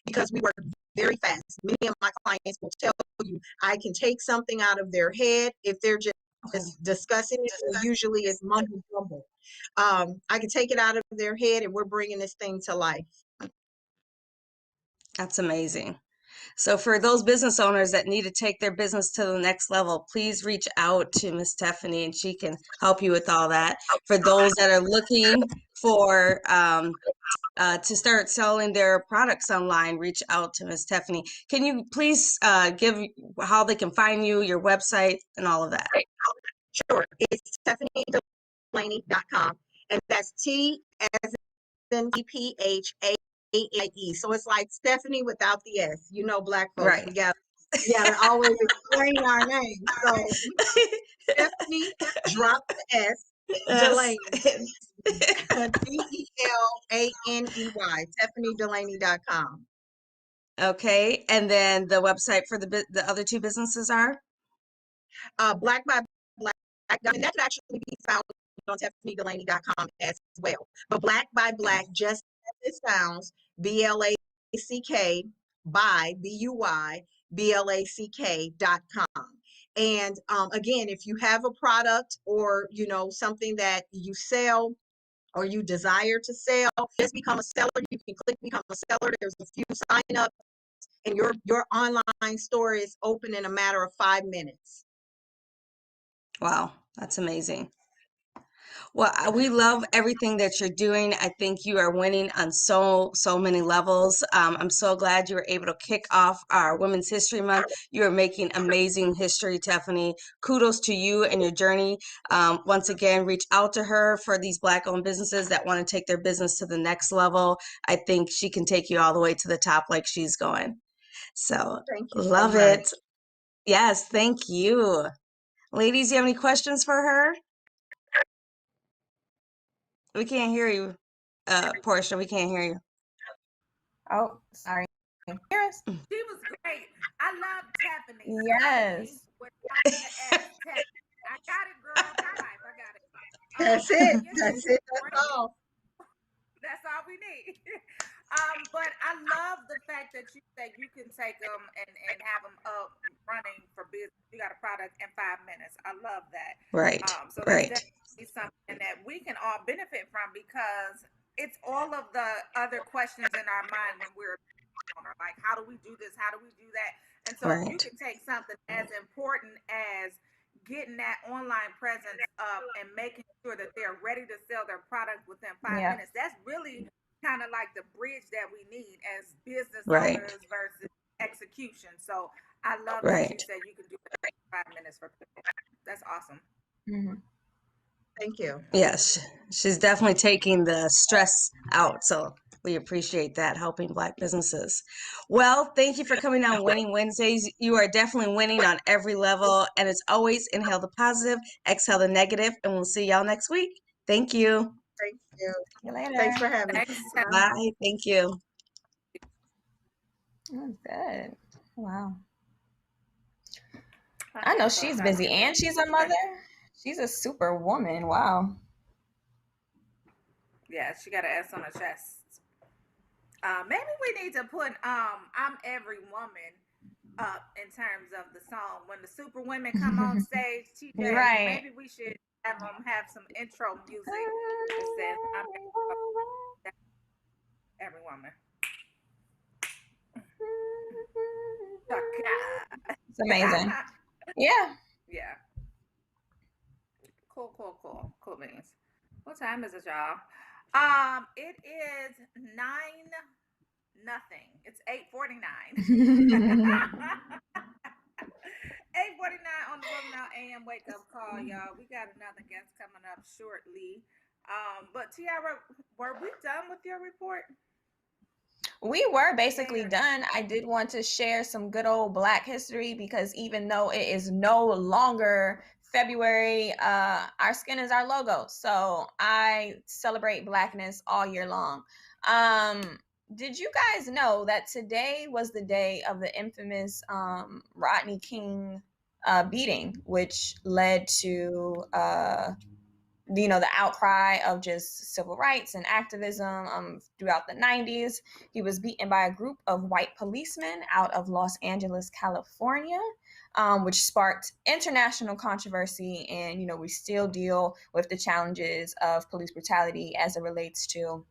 because we work very fast. Many of my clients will tell you, I can take something out of their head if they're just discussing it. Usually it's mumble jumble. I can take it out of their head, and we're bringing this thing to life. That's amazing. So for those business owners that need to take their business to the next level, please reach out to Miss Stephanie and she can help you with all that. For those that are looking for to start selling their products online, reach out to Miss Stephanie. Can you please give how they can find you, your website, and all of that? Sure. It's StephanieDelaney.com, and that's T as in DPHAAIE. So it's like Stephanie without the S. Black folks, Right. we got Yeah, to always explain our name. So Stephanie, drop the S, Yes. Delaney, DELANEY, StephanieDelaney.com. Okay, and then the website for the other two businesses are? Black by Black, and that could actually be found on StephanieDelaney.com as well. But Black by Black, just as it sounds, BLACK by BUYBLACK.com. And again, if you have a product or something that you sell or you desire to sell, just become a seller. You can click become a seller. There's a few sign up, and your online store is open in a matter of 5 minutes. Wow, that's amazing. Well, we love everything that you're doing. I think you are winning on so many levels. I'm so glad you were able to kick off our Women's History Month. You are making amazing history, Tiffany. Kudos to you and your journey. Once again, reach out to her for these Black-owned businesses that want to take their business to the next level. I think she can take you all the way to the top like she's going. So, Thank you so love much. it. Yes, thank you. Ladies, you have any questions for her? We can't hear you, Portia. We can't hear you. Oh, sorry. Hear us? She was great. I love Tiffany. Yes. Without the S, Tiffany. I got it, girl. My life. I got it. That's it. Yeah, That's she's it. That's great. all. That's all we need. But I love the fact that you said you can take them and have them up running for business. You got a product in 5 minutes. I love that. Right, So right, that's definitely something that we can all benefit from, because it's all of the other questions in our mind when we're owner. Like, how do we do this? How do we do that? And so if you right, can take something as important as getting that online presence up and making sure that they're ready to sell their product within 5 minutes, that's really kind of like the bridge that we need as business right, owners versus execution. So I love that you right. said you can do it in 5 minutes for people. That's awesome. Mm-hmm. Thank you. Yes, she's definitely taking the stress out. So we appreciate that, helping Black businesses. Well, thank you for coming on Winning Wednesdays. You are definitely winning on every level. And as always, inhale the positive, exhale the negative, and we'll see y'all next week. Thank you. Thank you. See you later. Thanks for having me. Thanks. Bye. Thank you. That was good. Wow. I know she's busy, and she's a mother. She's a super woman. Wow. Yeah, she got an S on her chest. Maybe we need to put I'm Every Woman up in terms of the song. When the super women come on stage, TJ, Right. maybe we should have them have some intro music that says I'm every woman. It's amazing. Yeah. Yeah. Cool beans. What time is it, y'all? It is 9:00. It's 8:49. 8:49 on the Rolling Out AM wake up call, y'all. We got another guest coming up shortly. But Tiara, were we done with your report? We were basically done. I did want to share some good old Black history, because even though it is no longer February, our skin is our logo. So I celebrate Blackness all year long. Did you guys know that today was the day of the infamous Rodney King beating, which led to the outcry of just civil rights and activism throughout the 90s. He was beaten by a group of white policemen out of Los Angeles, California, which sparked international controversy. And, we still deal with the challenges of police brutality as it relates to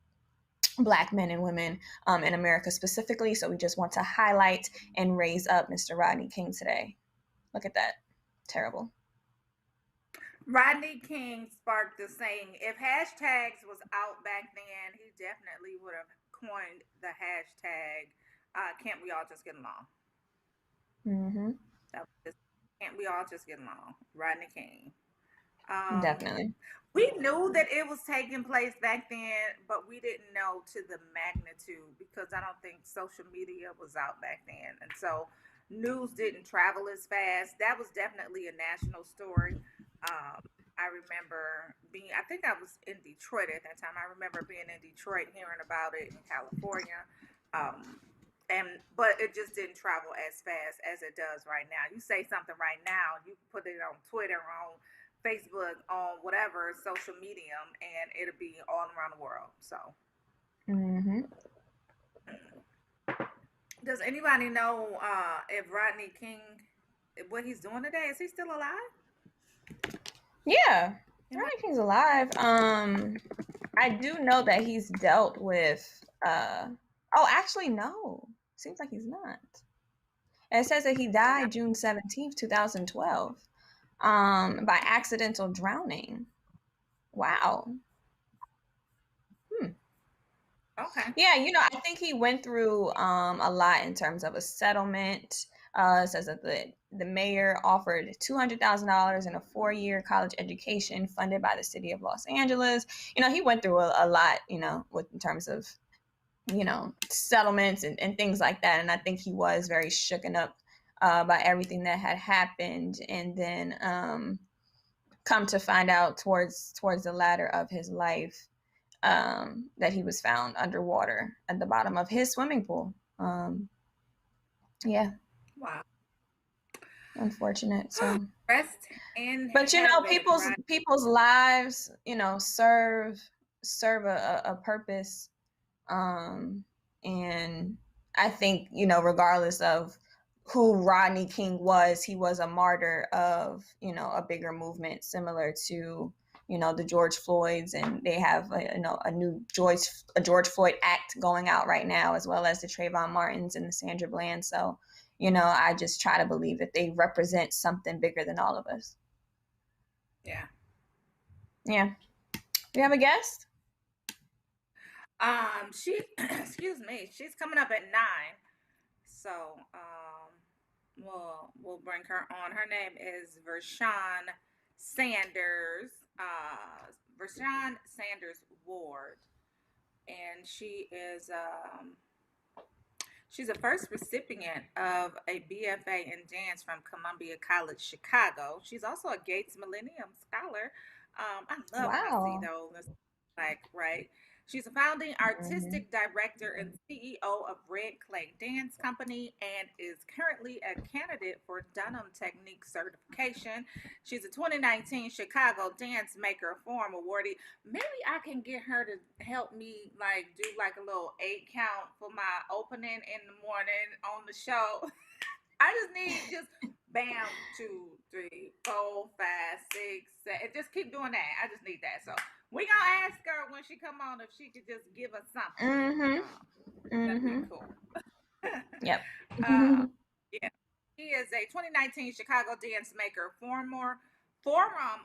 Black men and women in America specifically. So we just want to highlight and raise up Mr. Rodney King today. Look at that. Terrible. Rodney King sparked the saying, if hashtags was out back then, he definitely would have coined the hashtag, can't we all just get along? Mm-hmm. Can't we all just get along? Rodney King. Definitely. We knew that it was taking place back then, but we didn't know to the magnitude, because I don't think social media was out back then. And so news didn't travel as fast. That was definitely a national story. I remember I think I was in Detroit at that time. I remember being in Detroit, hearing about it in California. Um, but it just didn't travel as fast as it does right now. You say something right now, you put it on Twitter, on Facebook, on whatever social medium, and it'll be all around the world. So, does anybody know if Rodney King, what he's doing today? Is he still alive? Yeah, Rodney King's alive. I do know that he's dealt with. Oh, actually, no. Seems like he's not. It says that he died June 17th, 2012, by accidental drowning. Wow. Okay. Yeah, I think he went through a lot in terms of a settlement. It says that the mayor offered $200,000 in a 4-year college education funded by the city of Los Angeles. He went through a lot, in terms of, settlements and things like that. And I think he was very shooken up by everything that had happened. And then come to find out towards the latter of his life, that he was found underwater at the bottom of his swimming pool. Yeah. Wow. Unfortunate. So rest in but people's lives, serve a purpose. And I think, regardless of who Rodney King was, he was a martyr of, a bigger movement similar to, the George Floyds, and they have a new George Floyd Act going out right now, as well as the Trayvon Martins and the Sandra Bland. So, I just try to believe that they represent something bigger than all of us. Yeah. Yeah. We have a guest? She excuse me, she's coming up at 9. So we'll bring her on. Her name is Vershawn Sanders. Vershawn Sanders Ward. And she's a first recipient of a BFA in dance from Columbia College, Chicago. She's also a Gates Millennium Scholar. I love when I see those. Right. She's a founding artistic director and CEO of Red Clay Dance Company and is currently a candidate for Dunham Technique certification. She's a 2019 Chicago Dance Maker Forum awardee. Maybe I can get her to help me do a little 8 count for my opening in the morning on the show. I just need bam, 2, 3, 4, 5, 6, 7. Just keep doing that. I just need that. So we gonna ask her when she come on if she could just give us something. That'd be cool. Yep. Yeah. She is a 2019 Chicago Dance Maker Forum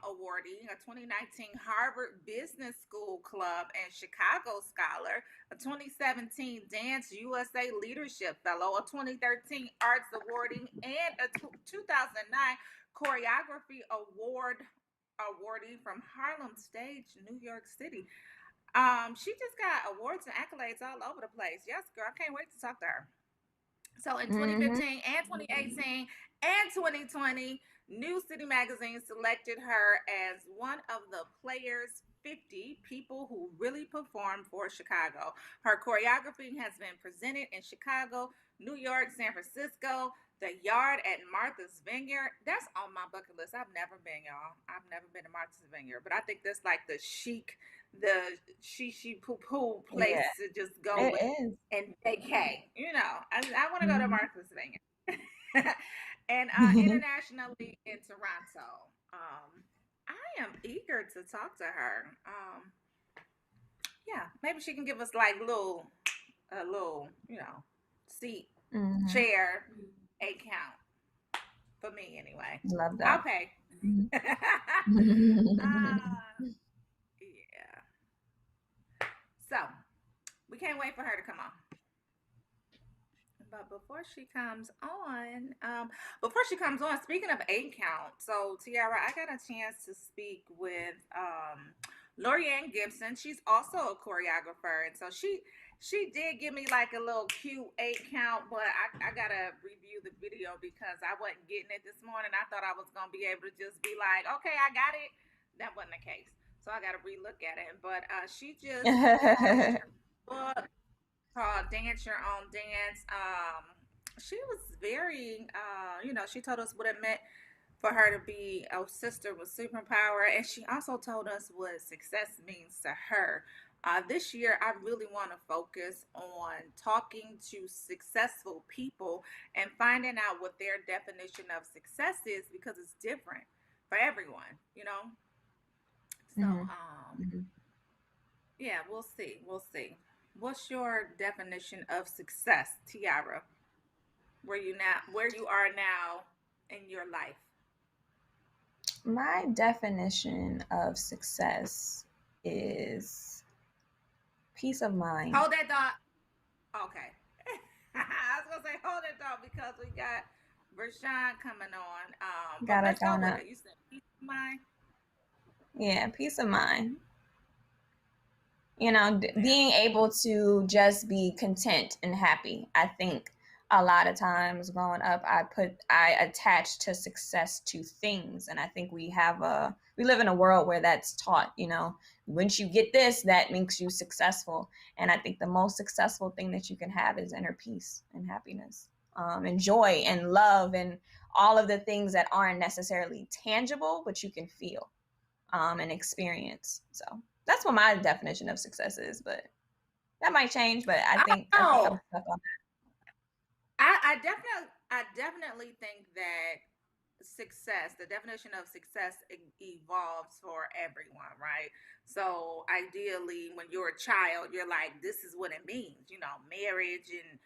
awardee, a 2019 Harvard Business School Club and Chicago Scholar, a 2017 Dance USA Leadership Fellow, a 2013 Arts Awardee, and a 2009 Choreography awardee from Harlem Stage, New York City. She just got awards and accolades all over the place. Yes, girl, I can't wait to talk to her. So in 2015 and 2018 and 2020, New City Magazine selected her as one of the Players 50 people who really performed for Chicago. Her choreography has been presented in Chicago, New York, San Francisco, the Yard at Martha's Vineyard. That's on my bucket list. I've never been, y'all. I've never been to Martha's Vineyard, but I think that's the chic, the she poo poo place to just go and vacay. I want to go to Martha's Vineyard. And internationally in Toronto. I am eager to talk to her. Yeah, maybe she can give us a little seat, chair, 8 count for me anyway. Love that. I'll pay. Yeah. So we can't wait for her to come on. But before she comes on, speaking of 8 count, so Tiara, I got a chance to speak with Lorianne Gibson. She's also a choreographer, and so she She did give me like a little cute 8 count, but I gotta review the video because I wasn't getting it this morning. I thought I was gonna be able to just be like, okay, I got it. That wasn't the case, so I gotta relook at it. But she just launched her book called Dance Your Own Dance. She was very, she told us what it meant for her to be a sister with superpower, and she also told us what success means to her. This year, I really want to focus on talking to successful people and finding out what their definition of success is because it's different for everyone, you know? So, yeah, we'll see. We'll see. What's your definition of success, Tiara? Where you are now in your life? My definition of success is peace of mind. Hold that thought. Okay. I was gonna say hold that thought because we got Rashawn coming on. But let's go with it. You said peace of mind. Yeah, peace of mind. Being able to just be content and happy. I think a lot of times growing up, I attached to success to things, and I think we live in a world where that's taught. Once you get this, that makes you successful, and I think the most successful thing that you can have is inner peace and happiness, and joy and love, and all of the things that aren't necessarily tangible, but you can feel, and experience. So that's what my definition of success is, but that might change. But I think I'm stuck on that. I definitely think that the definition of success evolves for everyone, right? So ideally, when you're a child, you're like, this is what it means, marriage and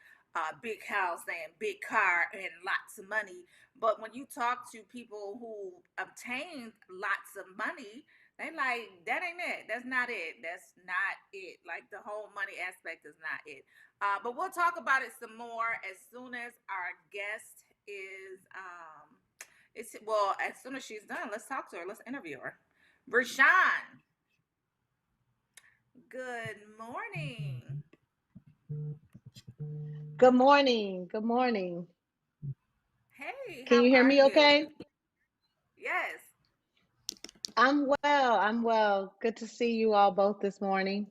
big house and big car and lots of money. But when you talk to people who obtained lots of money, they like, that ain't it. That's not it. That's not it. Like the whole money aspect is not it. But we'll talk about it some more as soon as our guest is as soon as she's done, let's talk to her. Let's interview her. Rashawn, good morning. Good morning. Good morning. Hey, Can you hear me okay? Yes. I'm well. I'm well. Good to see you all both this morning.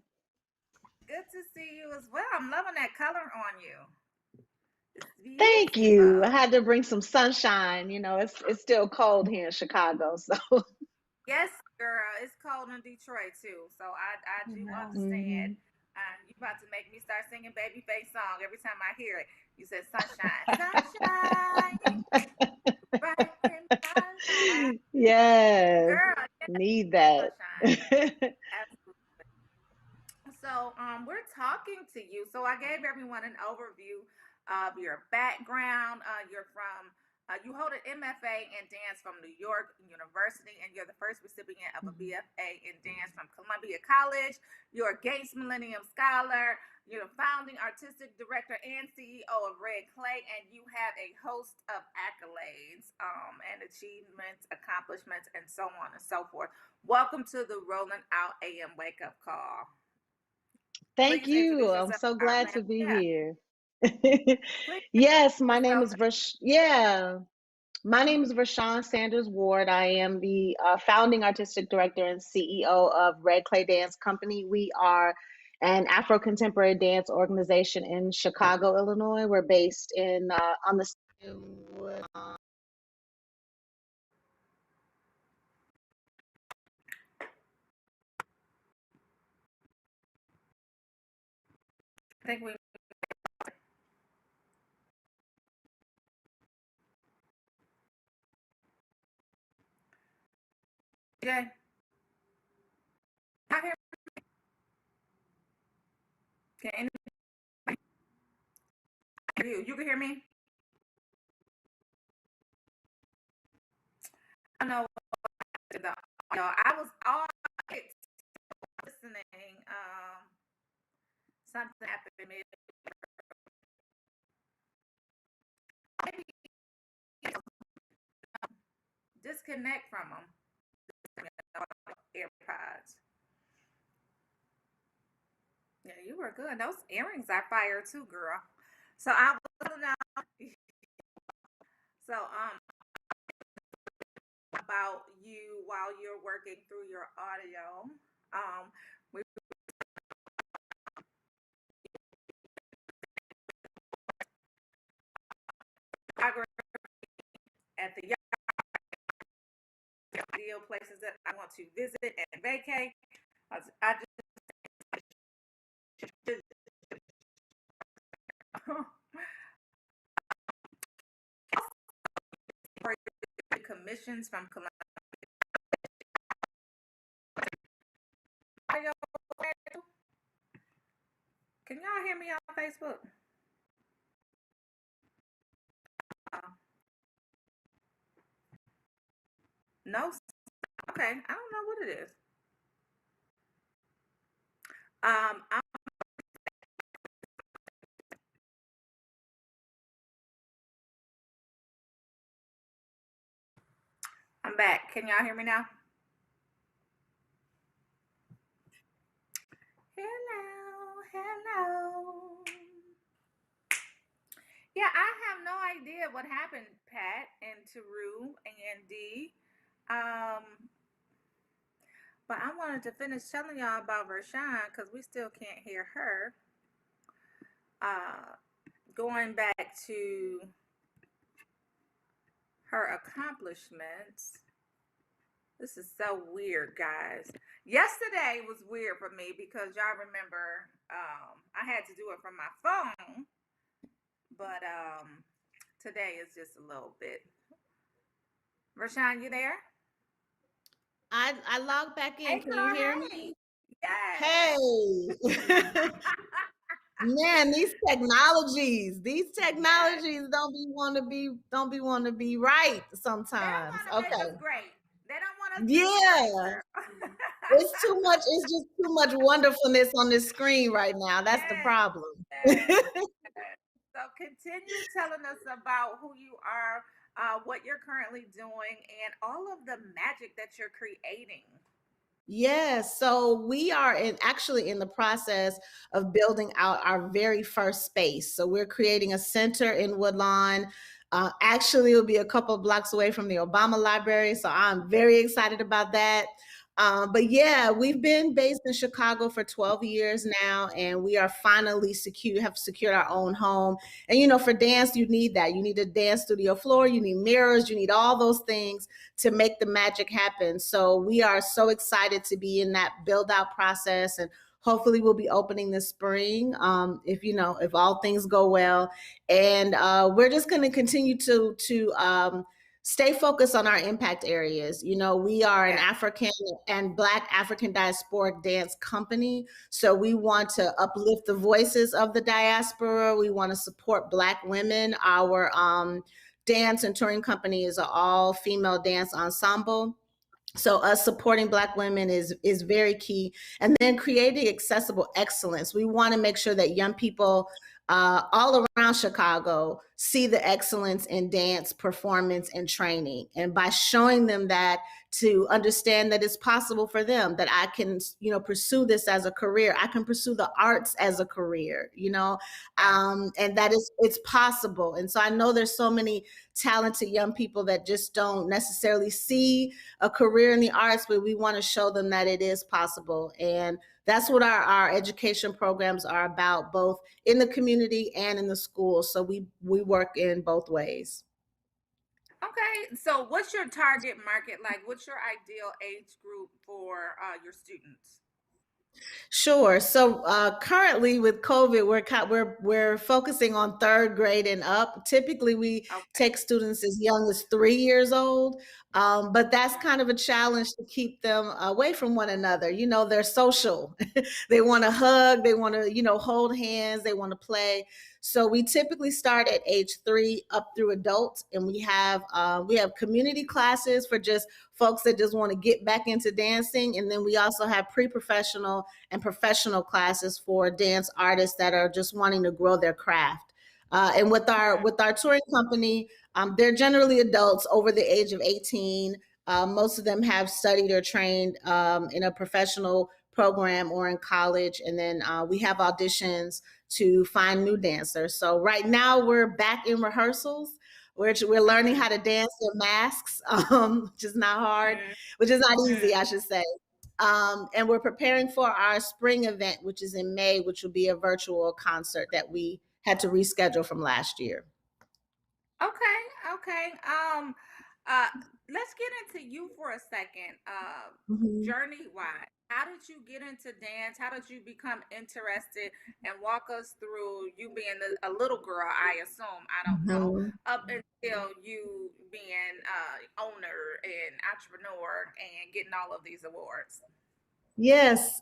Good to see you as well. I'm loving that color on you. Thank you. I had to bring some sunshine. It's still cold here in Chicago, so. Yes, girl. It's cold in Detroit too, so I do understand. You about to make me start singing Babyface song every time I hear it. You said sunshine, sunshine, bright in my life. Yes. Girl, Need that. Absolutely. So we're talking to you. So I gave everyone an overview of your background. You hold an MFA in dance from New York University, and you're the first recipient of a BFA in dance from Columbia College. You're a Gates Millennium Scholar. You're the founding artistic director and CEO of Red Clay, and you have a host of accolades and achievements, accomplishments, and so on and so forth. Welcome to the Rolling Out AM Wake Up Call. Thank you. I'm so glad to be here. Yes, my name is Rashawn Sanders Ward. I am the founding artistic director and CEO of Red Clay Dance Company. We are an Afro-contemporary dance organization in Chicago, Illinois. We're based on the I think we. Yeah. I hear you. You can hear me? I know. I was all listening. Something happened to me. Maybe disconnect from them. AirPods. Yeah, you were good. Those earrings are fire too, girl. So I was telling y'all, so about you while you're working through your audio. We at the ideal places that I want to visit and vacate. I just commissions from Columbia. Can y'all hear me on Facebook? No. Okay, I don't know what it is. I'm back. Can y'all hear me now? Hello. Yeah, I have no idea what happened, Pat and Taru and D. But I wanted to finish telling y'all about Rashawn because we still can't hear her. Going back to her accomplishments. This is so weird, guys. Yesterday was weird for me because y'all remember I had to do it from my phone. But today is just a little bit. Rashawn, you there? I logged back in. Hey, Can girl, you hear hey. me? Yes. Hey. Man, these technologies don't want to be right sometimes. They don't want to make us great. They don't want us to be great. It's too much. It's just too much wonderfulness on this screen right now. That's the problem. So continue telling us about who you are, what you're currently doing, and all of the magic that you're creating. Yes, so we are actually in the process of building out our very first space. So we're creating a center in Woodlawn. Actually, it'll be a couple of blocks away from the Obama Library. So I'm very excited about that. But yeah, we've been based in Chicago for 12 years now, and we are finally have secured our own home. And for dance, you need that. You need a dance studio floor, you need mirrors, you need all those things to make the magic happen. So we are so excited to be in that build out process, and hopefully we'll be opening this spring if all things go well. And we're just going to continue to stay focused on our impact areas. We are an African and Black African diasporic dance company. So we want to uplift the voices of the diaspora. We want to support Black women. Our dance and touring company is an all-female dance ensemble. So us supporting Black women is very key. And then creating accessible excellence. We want to make sure that young people all around Chicago see the excellence in dance, performance, and training. And by showing them that, to understand that it's possible for them, that I can, pursue this as a career. I can pursue the arts as a career, and that it's possible. And so I know there's so many talented young people that just don't necessarily see a career in the arts, but we want to show them that it is possible. And that's what our education programs are about, both in the community and in the school. So we work in both ways. Okay, so what's your target market like? What's your ideal age group for your students? Sure. So currently with COVID, we're focusing on third grade and up. Typically, we take students as young as 3 years old, but that's kind of a challenge to keep them away from one another. They're social. They want to hug. They want to, hold hands. They want to play. So we typically start at age 3 up through adults, and we have community classes for just folks that just want to get back into dancing, and then we also have pre-professional and professional classes for dance artists that are just wanting to grow their craft. And with our touring company, they're generally adults over the age of 18. Most of them have studied or trained in a professional program or in college. And then we have auditions to find new dancers. So right now we're back in rehearsals. We're learning how to dance in masks, which is not hard, which is not easy, I should say. And we're preparing for our spring event, which is in May, which will be a virtual concert that we had to reschedule from last year. Okay. Let's get into you for a second. Journey wise, how did you get into dance? How did you become interested? And walk us through you being a little girl, I assume, I don't know, up until you being owner and entrepreneur and getting all of these awards. Yes.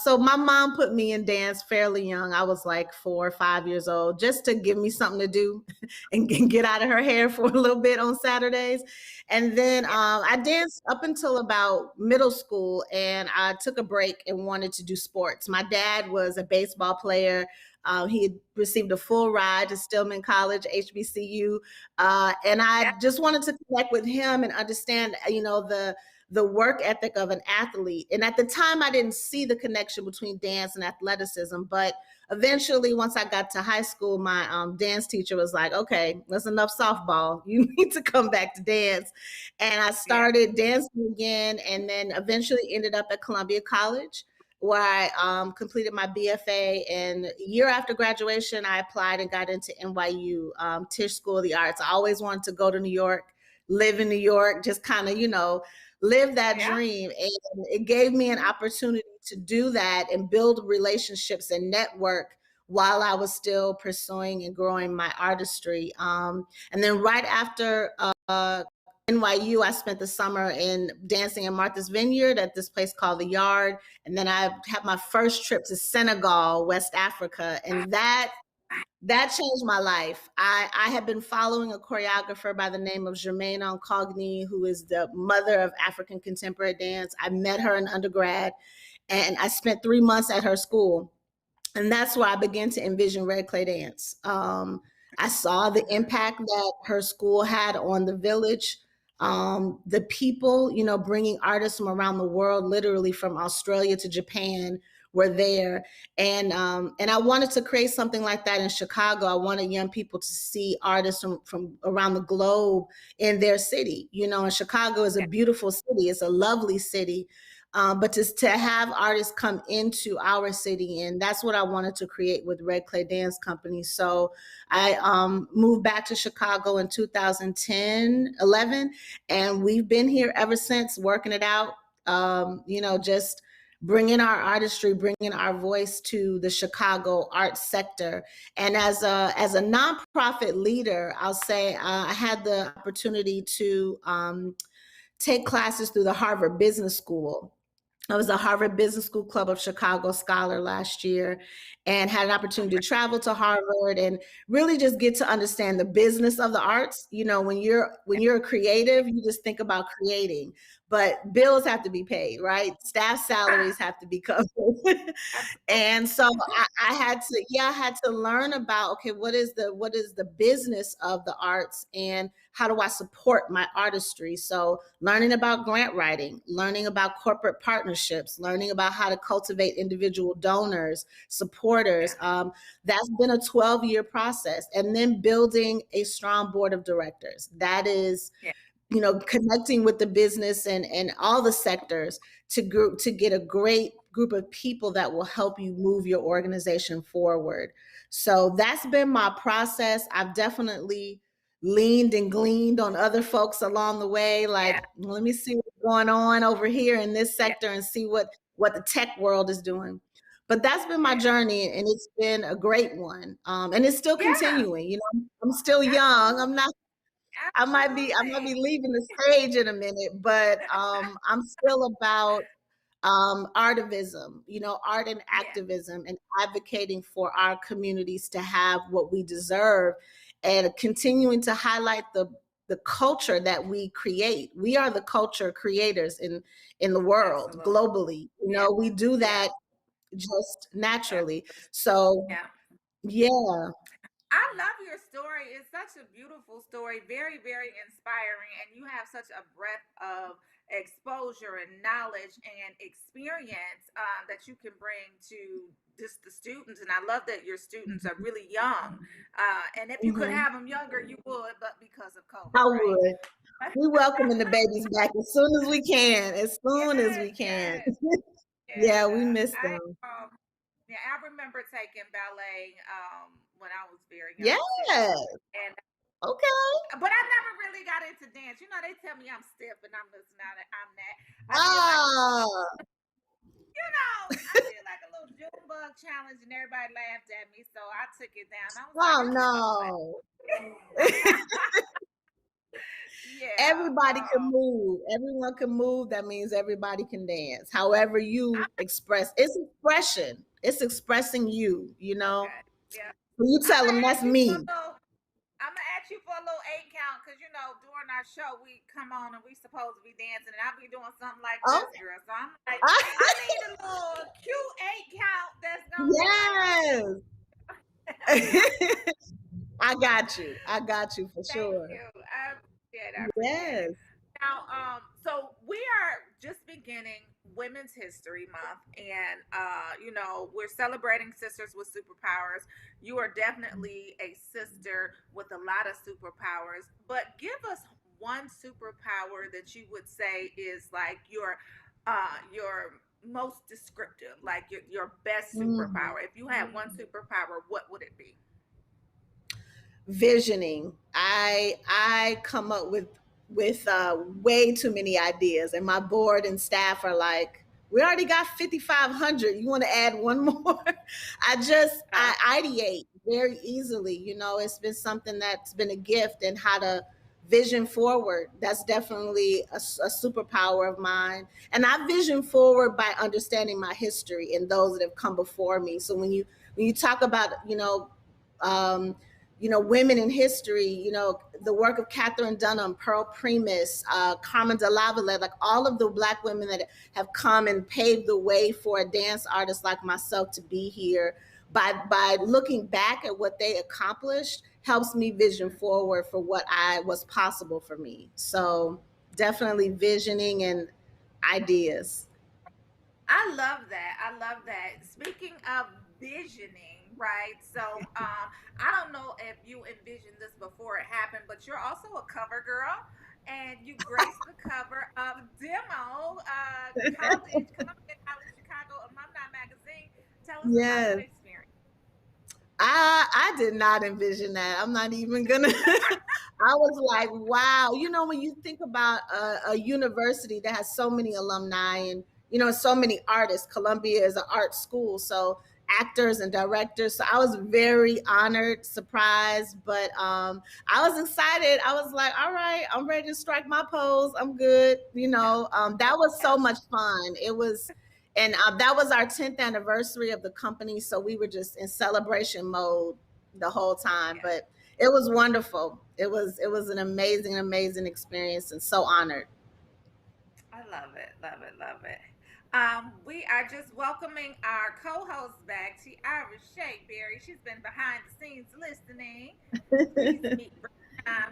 So my mom put me in dance fairly young. I was like 4 or 5 years old, just to give me something to do and get out of her hair for a little bit on Saturdays. And then I danced up until about middle school, and I took a break and wanted to do sports. My dad was a baseball player. He had received a full ride to Stillman College, HBCU. And I just wanted to connect with him and understand, the work ethic of an athlete. And at the time, I didn't see the connection between dance and athleticism. But eventually, once I got to high school, my dance teacher was like, okay, that's enough softball. You need to come back to dance. And I started dancing again, and then eventually ended up at Columbia College, where I completed my BFA. And a year after graduation, I applied and got into NYU, Tisch School of the Arts. I always wanted to go to New York, live in New York, just kind of, live that dream. And it gave me an opportunity to do that and build relationships and network while I was still pursuing and growing my artistry. And then right after NYU, I spent the summer in dancing in Martha's Vineyard at this place called The Yard. And then I had my first trip to Senegal, West Africa. And that changed my life. I had been following a choreographer by the name of Germaine Oncogny, who is the mother of African contemporary dance. I met her in undergrad, and I spent 3 months at her school. And that's where I began to envision Red Clay Dance. I saw the impact that her school had on the village. The people, bringing artists from around the world, literally from Australia to Japan, were there. And I wanted to create something like that in Chicago. I wanted young people to see artists from around the globe in their city. And Chicago is a beautiful city. It's a lovely city. But to have artists come into our city, and that's what I wanted to create with Red Clay Dance Company. So I moved back to Chicago in 2010, 11, and we've been here ever since, working it out, just bringing our artistry, bringing our voice to the Chicago arts sector. And as a nonprofit leader, I'll say I had the opportunity to take classes through the Harvard Business School. I was a Harvard Business School Club of Chicago scholar last year, and had an opportunity to travel to Harvard and really just get to understand the business of the arts. When you're a creative, you just think about creating, but bills have to be paid, right? Staff salaries have to be covered. And so I had to learn about, okay, what is the business of the arts, and how do I support my artistry? So learning about grant writing, learning about corporate partnerships, learning about how to cultivate individual donors, supporters. That's been a 12-year process. And then building a strong board of directors. That is, connecting with the business and all the sectors to get a great group of people that will help you move your organization forward. So that's been my process. I've definitely leaned and gleaned on other folks along the way. Like, let me see what's going on over here in this sector and see what the tech world is doing. But that's been my journey, and it's been a great one. And it's still continuing. I'm still young. I might be leaving the stage in a minute, but I'm still about artivism, art and activism, and advocating for our communities to have what we deserve, and continuing to highlight the culture that we create. We are the culture creators in the world. Globally. We do that just naturally. So yeah. I love your story. It's such a beautiful story, very, very inspiring, and you have such a breadth of exposure and knowledge and experience that you can bring to just the students. And I love that your students are really young. And if you could Mhm. have them younger, you would, but because of I COVID, right? would. We welcoming the babies back as soon as we can. As soon as Yes, we can. yes, yes. Yeah, we miss I them. Yeah, I remember taking ballet when I was very young too, Yes. and Okay. but I never really got into dance. You know, they tell me I'm stiff, and I'm just not. I'm that. I did like a little, Oh, I did like a little June bug challenge, and everybody laughed at me, so I took it down. I was like, oh I'm just gonna play. no. Yeah. Everybody can move. Everyone can move. That means everybody can dance. However you express, it's expression. It's expressing you, Okay. Yeah. When you I'm tell them gonna that's ask you for a me. little. I'm gonna ask you for a little 8 count because you know during our show we come on and we supposed to be dancing and I'll be doing something like this, Okay. girl. So I'm like, I need a little cute 8 count that's gonna be like this. Yes. I got you. I got you for Thank sure. you. I appreciate it. I appreciate it. Yes. Now, so we are just beginning Women's History Month, and you know, we're celebrating sisters with superpowers. You are definitely a sister with a lot of superpowers, but give us one superpower that you would say is like your most descriptive, like your best Mhm. superpower. If you had one superpower, what would it be? Visioning. I come up with way too many ideas, and my board and staff are like, we already got 5,500. You want to add one more? I ideate very easily. It's been something that's been a gift, and how to vision forward. That's definitely a superpower of mine. And I vision forward by understanding my history and those that have come before me. So when you talk about um, women in history, the work of Catherine Dunham, Pearl Primus, Carmen de Lavallette, like all of the Black women that have come and paved the way for a dance artist like myself to be here. By looking back at what they accomplished helps me vision forward for what I was possible for me. So definitely visioning and ideas. I love that. I love that. Speaking of visioning, right? So, I don't know if you envisioned this before it happened, but you're also a cover girl, and you graced the cover of Demo, Columbia College Chicago Alumni Magazine. Tell us about that Yes. experience. I did not envision that. I'm not even gonna. I was like, wow. When you think about a university that has so many alumni and so many artists, Columbia is an art school, so actors and directors. So I was very honored, surprised, but I was excited. I was like, all right, I'm ready to strike my pose. I'm good. That was so much fun. It was. And that was our 10th anniversary of the company, so we were just in celebration mode the whole time. Yeah. But it was wonderful. It was an amazing experience, and so honored. I love it, love it, love it. We are just welcoming our co-host back, Tiara Shakeberry. She's been behind the scenes listening. Please meet.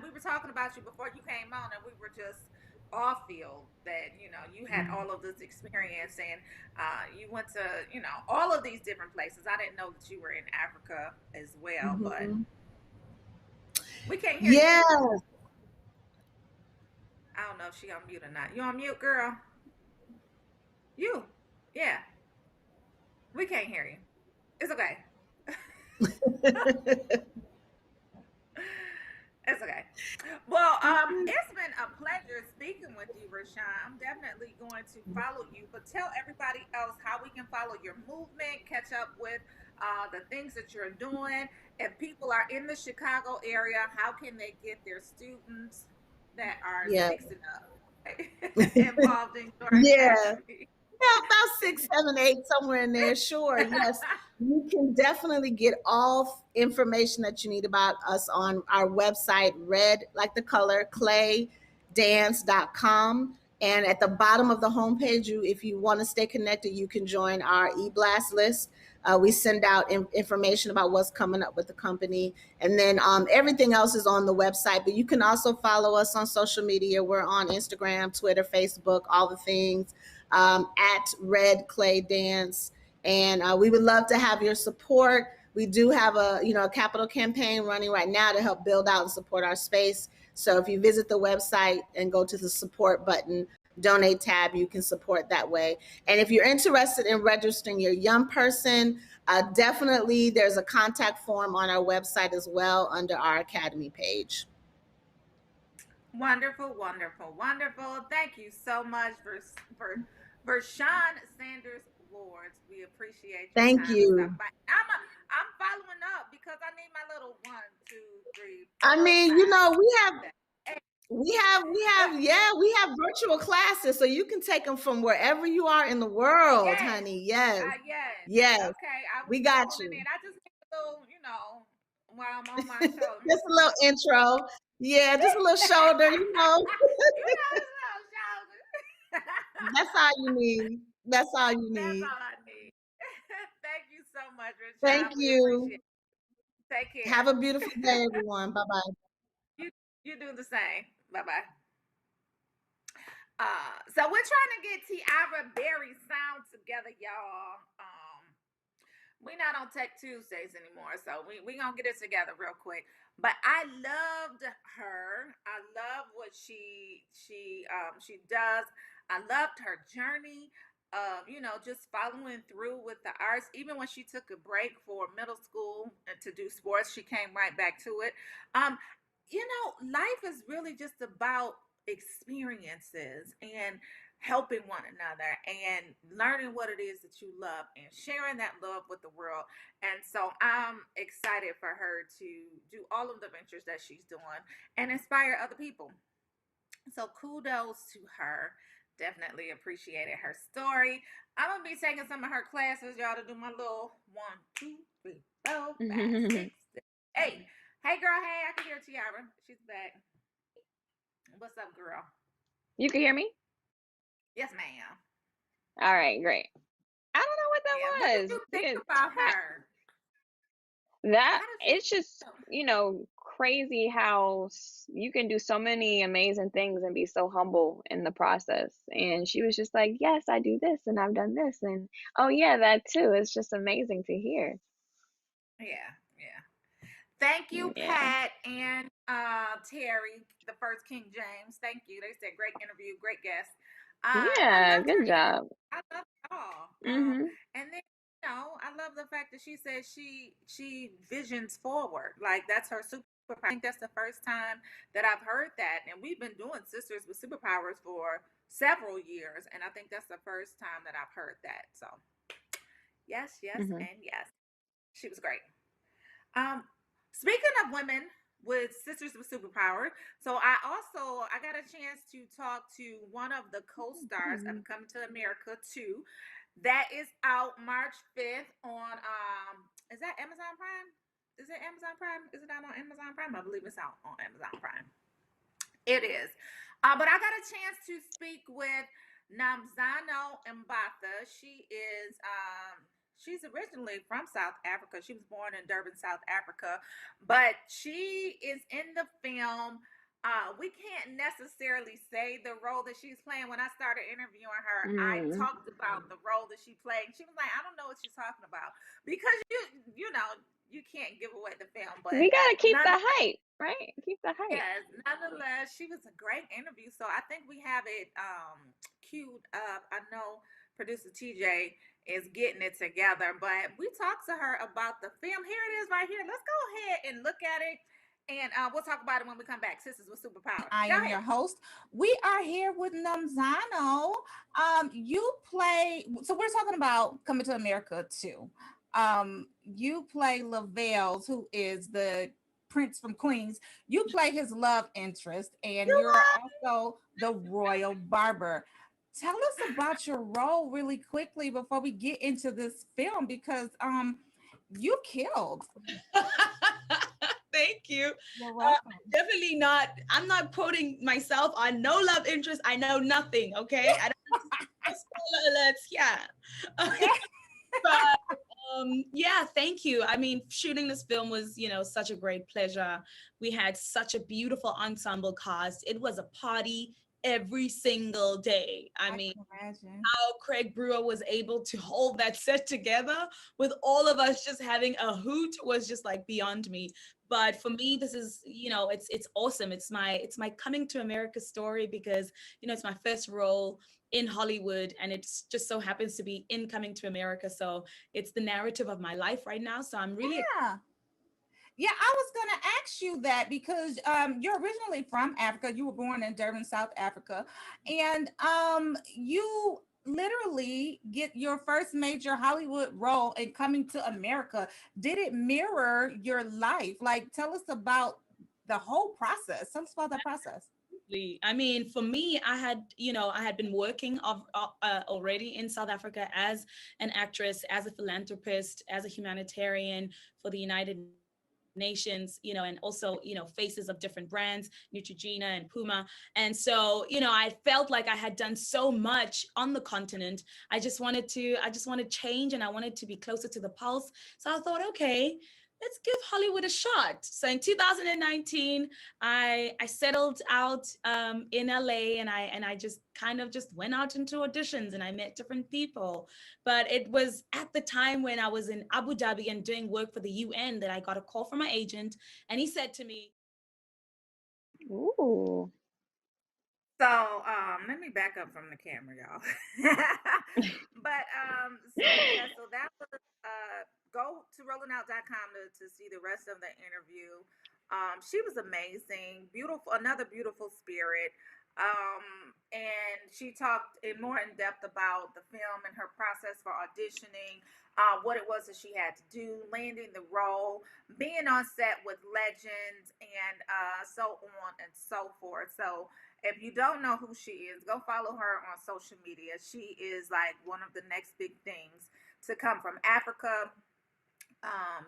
We were talking about you before you came on, and we were just off field that you had all of this experience, and you went to all of these different places. I didn't know that you were in Africa as well, but Mhm. we can't hear you. Yeah. I don't know if she on mute or not. You on mute, girl? You? Yeah. We can't hear you. It's okay. It's okay. Well, it's been a pleasure speaking with you, Rashawn. I'm definitely going to follow you, but tell everybody else how we can follow your movement, catch up with the things that you're doing. If people are in the Chicago area, how can they get their students that are Yeah. 6 and up involved in your Yeah. academy? Yeah, about 6, 7, 8, somewhere in there. Sure. Yes. You can definitely get all information that you need about us on our website, red, like the color, claydance.com. And at the bottom of the homepage, if you want to stay connected, you can join our e-blast list. We send out information about what's coming up with the company. And then everything else is on the website. But you can also follow us on social media. We're on Instagram, Twitter, Facebook, all the things, at Red Clay Dance. And we would love to have your support. We do have a capital campaign running right now to help build out and support our space. So if you visit the website and go to the support button, donate tab, you can support that way. And if you're interested in registering your young person, definitely there's a contact form on our website as well under our Academy page. Wonderful, wonderful, wonderful. Thank you so much for Sean Sanders Wards. We appreciate your Thank time. you. I'm following up because I need my little 1, 2, 3. I mean, 5, you know, we 8. have virtual classes, so you can take them from wherever you are in the world, Yes. honey. Yes. Yes. Yes. Okay. We got you. I just need a little, while I'm on my show. Just a little intro. Yeah, just a little shoulder, you know, just a little shoulder. That's all you need. That's all you That's need. all I need. Thank you so much, Richard. Thank you. Take care. Have a beautiful day, everyone. Bye-bye. You do the same. Bye-bye. So we're trying to get Tiara Berry sound together, y'all. We're not on Tech Tuesdays anymore, so we gonna get it together real quick. But I loved her. I love what she does. I loved her journey of, just following through with the arts. Even when she took a break for middle school to do sports, she came right back to it. Life is really just about experiences and helping one another and learning what it is that you love and sharing that love with the world. And so I'm excited for her to do all of the ventures that she's doing and inspire other people. So kudos to her. Definitely appreciated her story. I'm gonna be taking some of her classes, y'all, to do my little 1, 2, 3, 4, 5, 6, 7, 8. Hey girl, hey, I can hear Tiara. She's back. What's up, girl? You can hear me? Yes, ma'am. All right, great. I don't know what that What was. did you think about her? It's just, crazy how you can do so many amazing things and be so humble in the process. And she was just like, yes, I do this and I've done this. And oh yeah, that too. It's just amazing to hear. Yeah. Thank you, Pat and Terry, the first King James. Thank you. They said great interview, great guest. Good job. I love it all. Mm-hmm. And then, I love the fact that she said she visions forward. Like that's her superpower. I think that's the first time that I've heard that. And we've been doing Sisters with Superpowers for several years. And I think that's the first time that I've heard that. So yes, and yes. She was great. Speaking of women with Sisters with Superpower, so I got a chance to talk to one of the co-stars of Coming to America 2. That is out March 5th on is that Amazon Prime? Is it Amazon Prime? Is it out on Amazon Prime? I believe it's out on Amazon Prime. It is. But I got a chance to speak with Namzano Mbatha. She is she's originally from South Africa. She was born in Durban, South Africa, but she is in the film. We can't necessarily say the role that she's playing. When I started interviewing her, I talked about the role that she played. She was like, I don't know what she's talking about because you can't give away the film, but we gotta keep the hype, right? Keep the hype. Yes, nonetheless, she was a great interview. So I think we have it queued up. I know producer TJ is getting it together, but we talked to her about the film. Here it is right here. Let's go ahead and look at it. And we'll talk about it when we come back. Sisters with Superpower. I am your host. We are here with Namzano. You play, so we're talking about Coming to America 2. You play Lavelle, who is the Prince from Queens. You play his love interest, and you're also the royal barber. Tell us about your role really quickly before we get into this film, because you killed. Thank you. You're welcome. Definitely not. I'm not quoting myself on no love interest. I know nothing. Okay. I don't spoiler alerts. Yeah. But Yeah, thank you. I mean, shooting this film was, such a great pleasure. We had such a beautiful ensemble cast. It was a party every single day. I mean, can imagine. how Craig Brewer was able to hold that set together with all of us just having a hoot was just like beyond me. But for me, this is, it's awesome. It's my coming to America story because, it's my first role in Hollywood and it just so happens to be in Coming to America. So it's the narrative of my life right now. So I'm really Yeah. Yeah, I was going to ask you that because you're originally from Africa. You were born in Durban, South Africa. And you literally get your first major Hollywood role in Coming to America. Did it mirror your life? Like, tell us about the whole process. Tell us about that process. I mean, for me, I had been working already in South Africa as an actress, as a philanthropist, as a humanitarian for the United Nations, and also, faces of different brands, Neutrogena and Puma. And so, I felt like I had done so much on the continent. I just wanted change and I wanted to be closer to the pulse. So I thought, okay, let's give Hollywood a shot. So in 2019, I settled out in LA and I just kind of just went out into auditions and I met different people. But it was at the time when I was in Abu Dhabi and doing work for the UN that I got a call from my agent and he said to me, Ooh. So, let me back up from the camera, y'all. But so yeah, so that was go to rollinout.com to see the rest of the interview. She was amazing, beautiful, another beautiful spirit. And she talked in more in depth about the film and her process for auditioning, what it was that she had to do, landing the role, being on set with legends, and so on and so forth. So if you don't know who she is, go follow her on social media. She is like one of the next big things to come from Africa.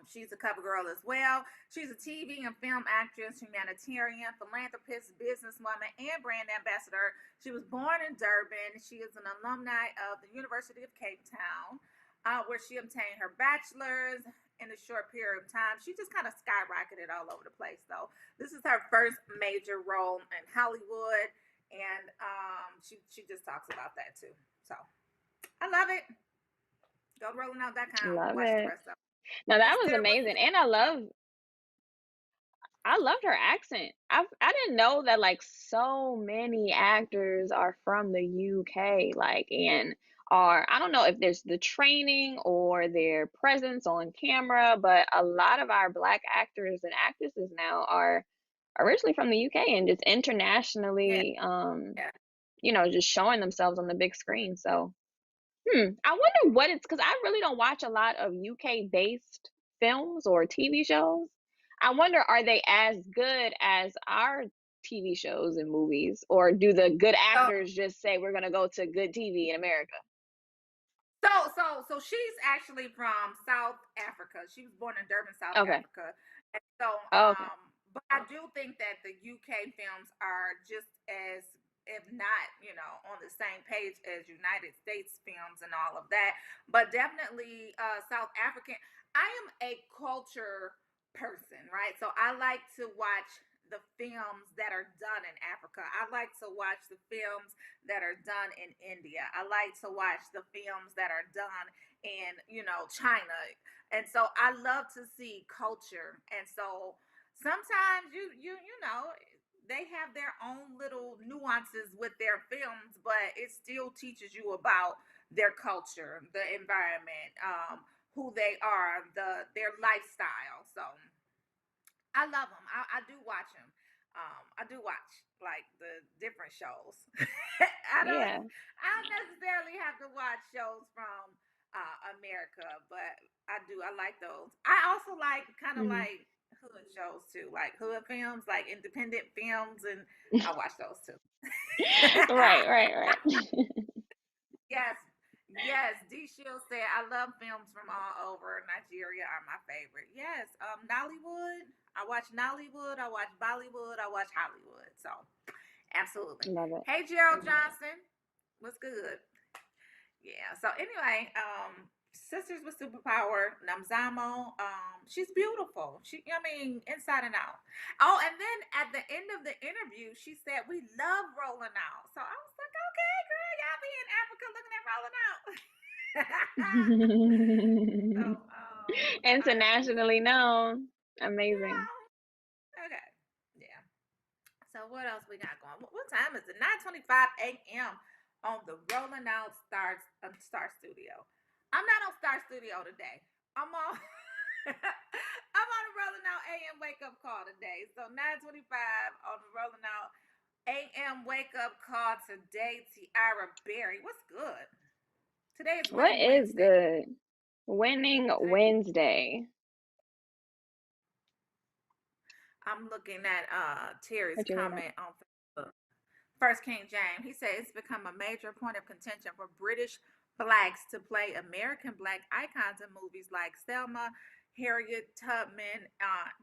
She's a cover girl as well. She's a TV and film actress, humanitarian, philanthropist, businesswoman, and brand ambassador. She was born in Durban. She is an alumni of the University of Cape Town, where she obtained her bachelor's in a short period of time. She just kind of skyrocketed all over the place, though. This is her first major role in Hollywood, and she just talks about that too. So I love it. Go to rollinout.com. Love Watch the it. rest of it. No, that It's was there with amazing. And I loved her accent. I didn't know that like so many actors are from the UK, like and are I don't know if there's the training or their presence on camera, but a lot of our black actors and actresses now are originally from the UK and just yeah. internationally Yeah. just showing themselves on the big screen. So I wonder what it's because I really don't watch a lot of UK based films or TV shows. I wonder, are they as good as our TV shows and movies, or do the good So actors just say we're gonna go to good TV in America? so she's actually from South Africa. She was born in Durban, South Okay. Africa. And so Okay. but I do think that the UK films are just as if not, on the same page as United States films and all of that. But definitely South African. I am a culture person, right? So I like to watch the films that are done in Africa. I like to watch the films that are done in India. I like to watch the films that are done in, China. And so I love to see culture. And so sometimes they have their own little nuances with their films, but it still teaches you about their culture, the environment, who they are, their lifestyle. So I love them. I do watch them. I do watch like the different shows. Yeah. I don't necessarily have to watch shows from America, but I do. I like those. I also like kind of Hmm. like hood shows too, like hood films, like independent films, and I watch those too. Right, right, right. Yes, yes. D. Shield said, "I love films from all over. Nigeria are my favorite." Yes, Nollywood. I watch Nollywood. I watch Bollywood. I watch Hollywood. So, absolutely. Love it. Hey, Gerald Johnson, what's good? Yeah. So anyway, Sisters with Superpower, Namzamo. She's beautiful. Inside and out. Oh, and then at the end of the interview, she said, "We love rolling out." So I was like, "Okay, girl, y'all be in Africa looking at rolling out." So, Internationally known. Amazing. Okay. Yeah. So what else we got going? What time is it? 9:25 a.m. on the Rolling Out Star Studio. I'm not on Star Studio today. I'm on I'm on a Rolling Out AM wake up call today. So 9:25 on the Rolling Out AM wake up call today. Tiara Berry. What's good? Today is What Winning is Wednesday. good? Winning Wednesday. I'm looking at Terry's What you looking comment on Facebook. First King James, he said it's become a major point of contention for British blacks to play American black icons in movies like Selma, Harriet Tubman,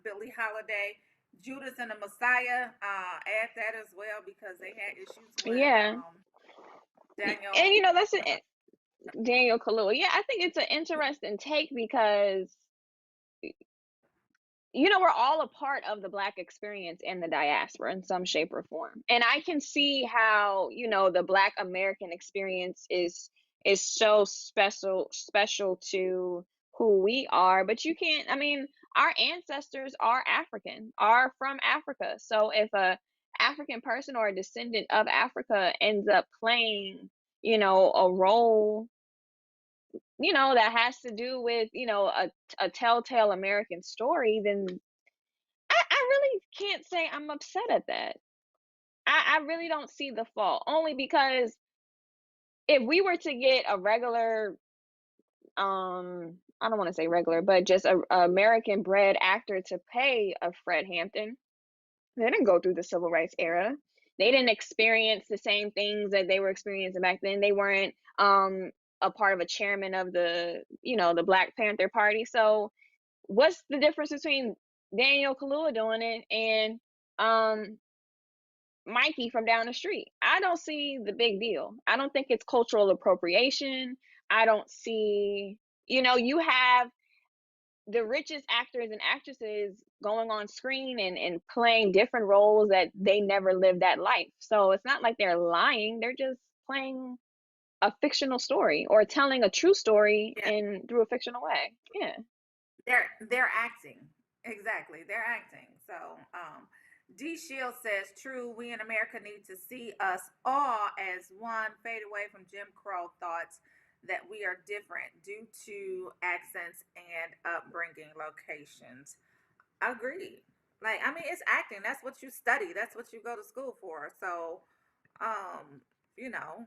Billie Holiday, Judas and the Messiah. Add that as well because they had issues with Yeah. Daniel. And that's it. Daniel Kaluuya. Yeah, I think it's an interesting take because we're all a part of the Black experience in the diaspora in some shape or form. And I can see how, the Black American experience is so special to who we are. But you can't, our ancestors are from Africa. So if a African person or a descendant of Africa ends up playing, a role that has to do with, a telltale American story, then I really can't say I'm upset at that. I really don't see the fault, only because if we were to get a regular, I don't want to say regular, but just a American bred actor to play a Fred Hampton, they didn't go through the civil rights era. They didn't experience the same things that they were experiencing back then. They weren't a part of a chairman of the Black Panther Party. So what's the difference between Daniel Kaluuya doing it and Mikey from down the street? I don't see the big deal. I don't think it's cultural appropriation. I don't see, you have the richest actors and actresses going on screen and playing different roles that they never lived that life. So it's not like they're lying. They're just playing a fictional story or telling a true story through a fictional way. Yeah. They're acting. Exactly. They're acting. So D Shield says, true, we in America need to see us all as one, fade away from Jim Crow thoughts that we are different due to accents and upbringing locations. Agreed. It's acting. That's what you study. That's what you go to school for. So, you know,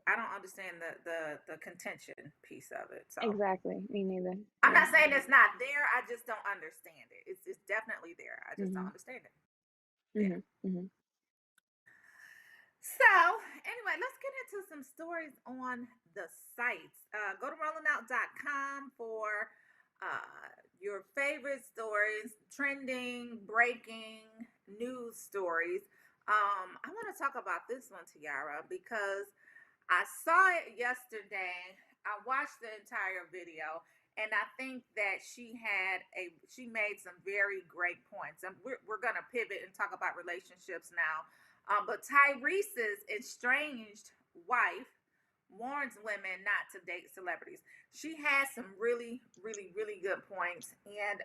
I don't understand the contention piece of it. So Exactly. Me neither. I'm not saying it's not there. I just don't understand it. It's definitely there. I just don't understand it. Yeah. So anyway, let's get into some stories on the sites. Go to rollingout.com for your favorite stories, trending, breaking news stories. I want to talk about this one, Tiara, because I saw it yesterday. I watched the entire video, and I think that she made some very great points. And we're gonna pivot and talk about relationships now. But Tyrese's estranged wife warns women not to date celebrities. She has some really, really, really good points. And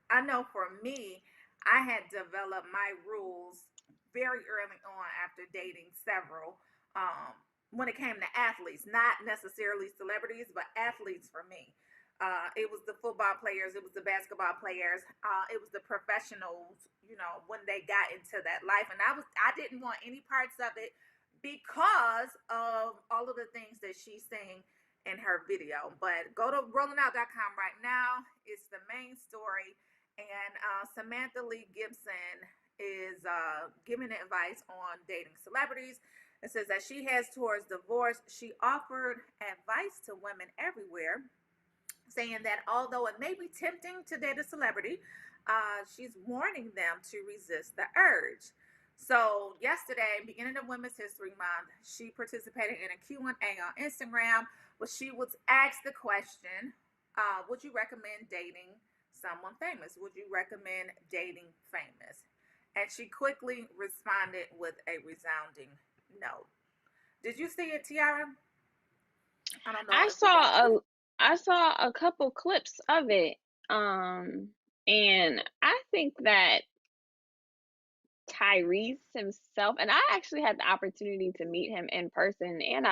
I know for me, I had developed my rules very early on after dating several. When it came to athletes, not necessarily celebrities, but athletes for me. It was the football players, it was the basketball players, it was the professionals, when they got into that life. And I didn't want any parts of it because of all of the things that she's saying in her video. But go to rollingout.com right now. It's the main story. And Samantha Lee Gibson is giving advice on dating celebrities. It says that she heads towards divorce. She offered advice to women everywhere, saying that although it may be tempting to date a celebrity, she's warning them to resist the urge. So yesterday, beginning of Women's History Month, she participated in a Q&A on Instagram But she was asked the question, would you recommend dating someone famous? Would you recommend dating famous? And she quickly responded with a resounding no. Did you see it, Tiara? I don't know I if you got saw it. I saw a couple clips of it. And I think that Tyrese himself, and I actually had the opportunity to meet him in person, and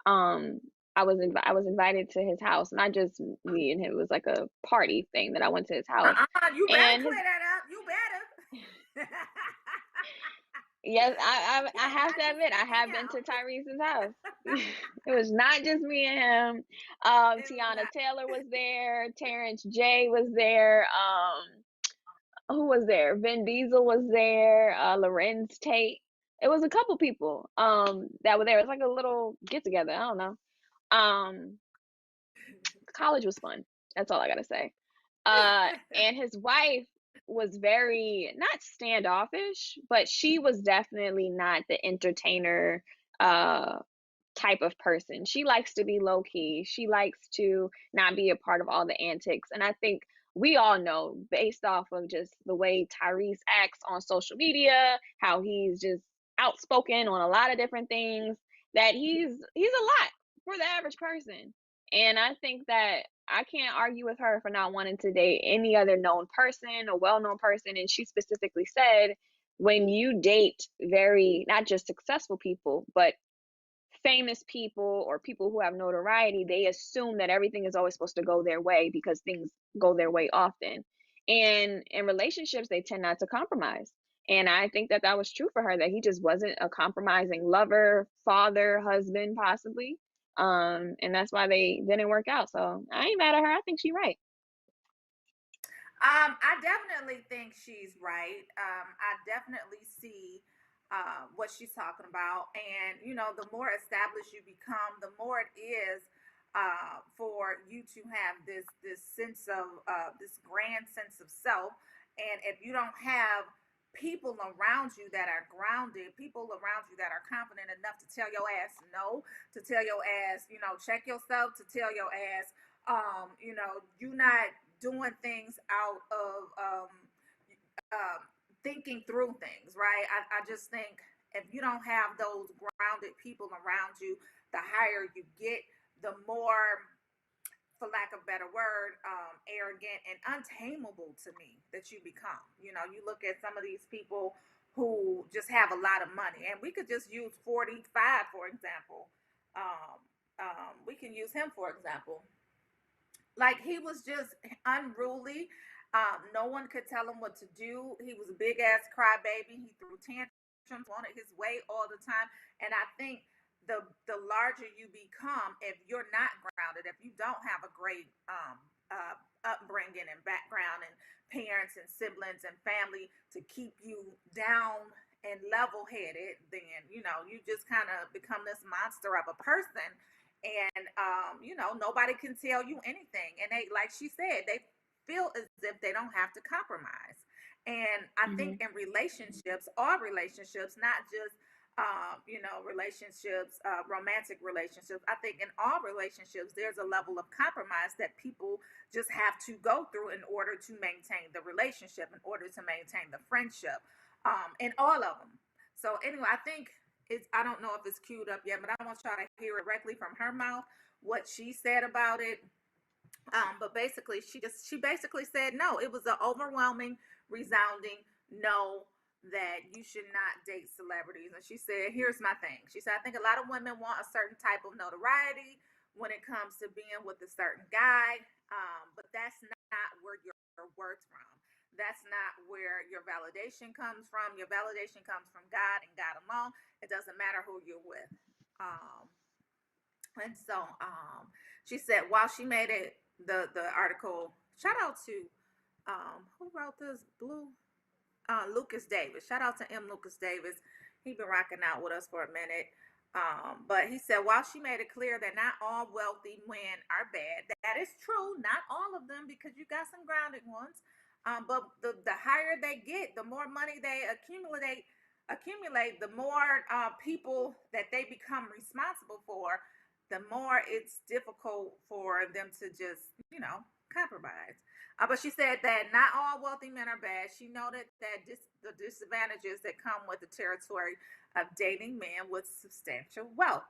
um I was invited to his house, not just me and him. It was like a party thing that I went to his house, You better and his clear that up. You better. yes, I Yeah, have not to just admit me I have been to and him. Tyrese's house. It was not just me and him. It was Tiana not. Taylor was there. Terrence J was there. Who was there? Vin Diesel was there. Lorenz Tate. It was a couple people that were there. It's like a little get together. I don't know. Um, college was fun. That's all I gotta say. And his wife was very not standoffish, but she was definitely not the entertainer uh type of person. She likes to be low key. She likes to not be a part of all the antics. And I think we all know, based off of just the way Tyrese acts on social media, how he's just outspoken on a lot of different things, that he's a lot for the average person. And I think that I can't argue with her for not wanting to date any other known person, a well-known person. And she specifically said, when you date very not just successful people, but famous people or people who have notoriety, they assume that everything is always supposed to go their way because things go their way often. And in relationships, they tend not to compromise. And I think that that was true for her, that he just wasn't a compromising lover, father, husband, possibly. And that's why they didn't work out. So I ain't mad at her. I think she's right. I definitely think she's right. I definitely see what she's talking about, and the more established you become, the more it is for you to have this sense of this grand sense of self. And if you don't have people around you that are grounded, people around you that are confident enough to tell your ass no, to tell your ass, check yourself, to tell your ass, you not doing things out of um, thinking through things, right? I just think if you don't have those grounded people around you, the higher you get, the more, for lack of a better word, arrogant and untamable to me that you become. You look at some of these people who just have a lot of money, and we could just use 45 for example. We can use him for example. Like, he was just unruly. No one could tell him what to do. He was a big ass crybaby. He threw tantrums, wanted his way all the time. And I think the larger you become, if you're not grounded, if you don't have a great upbringing and background and parents and siblings and family to keep you down and level headed, then you just kind of become this monster of a person. And nobody can tell you anything, and they, like she said, they feel as if they don't have to compromise. And I think in relationships, all relationships, not just relationships, romantic relationships, I think in all relationships there's a level of compromise that people just have to go through in order to maintain the relationship, in order to maintain the friendship, in all of them. So anyway, I think I don't know if it's queued up yet, but I want y'all to hear it directly from her mouth what she said about it. But basically, she basically said no. It was an overwhelming, resounding no, that you should not date celebrities. And she said, "Here's my thing." She said, "I think a lot of women want a certain type of notoriety when it comes to being with a certain guy, but that's not where your worth from. That's not where your validation comes from. Your validation comes from God and God alone. It doesn't matter who you're with." Um, and so she said while she made it, the article, shout out to who wrote this, Blue, Lucas Davis. Shout out to Lucas Davis. He been rocking out with us for a minute. But he said while she made it clear that not all wealthy men are bad, that is true, not all of them, because you got some grounded ones. But the higher they get, the more money they accumulate, the more people that they become responsible for, the more it's difficult for them to just, compromise. But she said that not all wealthy men are bad. She noted that the disadvantages that come with the territory of dating men with substantial wealth.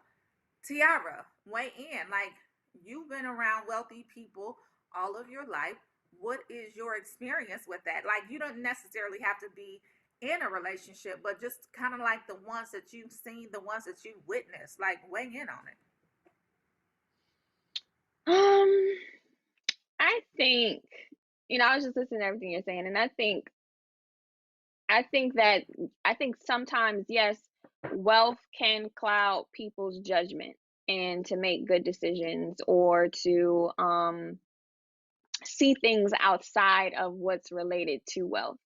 Tiara, weigh in. Like, you've been around wealthy people all of your life. What is your experience with that? Like, you don't necessarily have to be in a relationship, but just kind of like the ones that you've seen, the ones that you've witnessed. Like, weigh in on it. I think, I was just listening to everything you're saying, and I think sometimes, yes, wealth can cloud people's judgment and to make good decisions or to see things outside of what's related to wealth.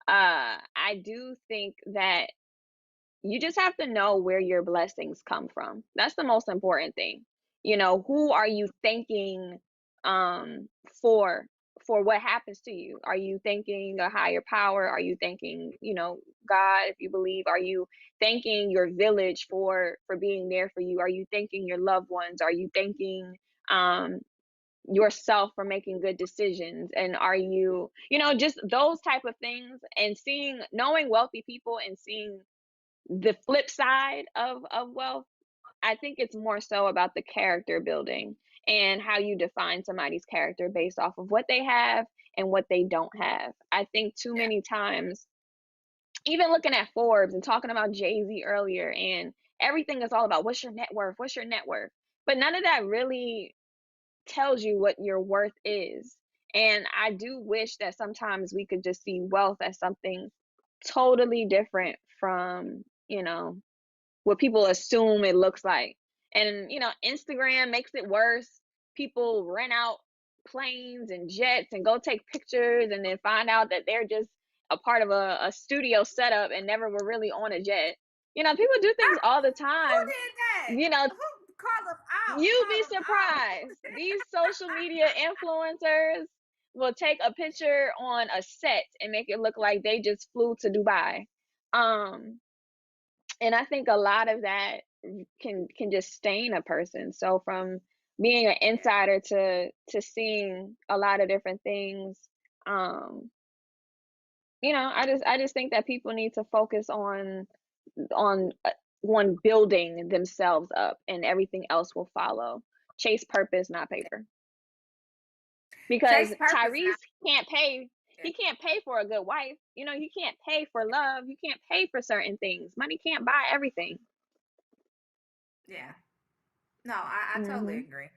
I do think that you just have to know where your blessings come from. That's the most important thing. Who are you thanking for what happens to you? Are you thanking a higher power? Are you thanking, God, if you believe? Are you thanking your village for being there for you? Are you thanking your loved ones? Are you thanking yourself for making good decisions? And are you, just those type of things, and knowing wealthy people and seeing the flip side of wealth. I think it's more so about the character building and how you define somebody's character based off of what they have and what they don't have. I think too many times, even looking at Forbes and talking about Jay-Z earlier, and everything is all about what's your net worth, but none of that really tells you what your worth is. And I do wish that sometimes we could just see wealth as something totally different from, what people assume it looks like. And, Instagram makes it worse. People rent out planes and jets and go take pictures and then find out that they're just a part of a studio setup and never were really on a jet. People do things all the time. Who did that? Who called them out? You'd be surprised. These social media influencers will take a picture on a set and make it look like they just flew to Dubai. And I think a lot of that can just stain a person. So from being an insider to seeing a lot of different things, I just think that people need to focus on building themselves up, and everything else will follow. Chase purpose, not paper. Because Tyrese can't pay. He can't pay for a good wife. You can't pay for love. You can't pay for certain things. Money can't buy everything. Yeah. No, I totally agree.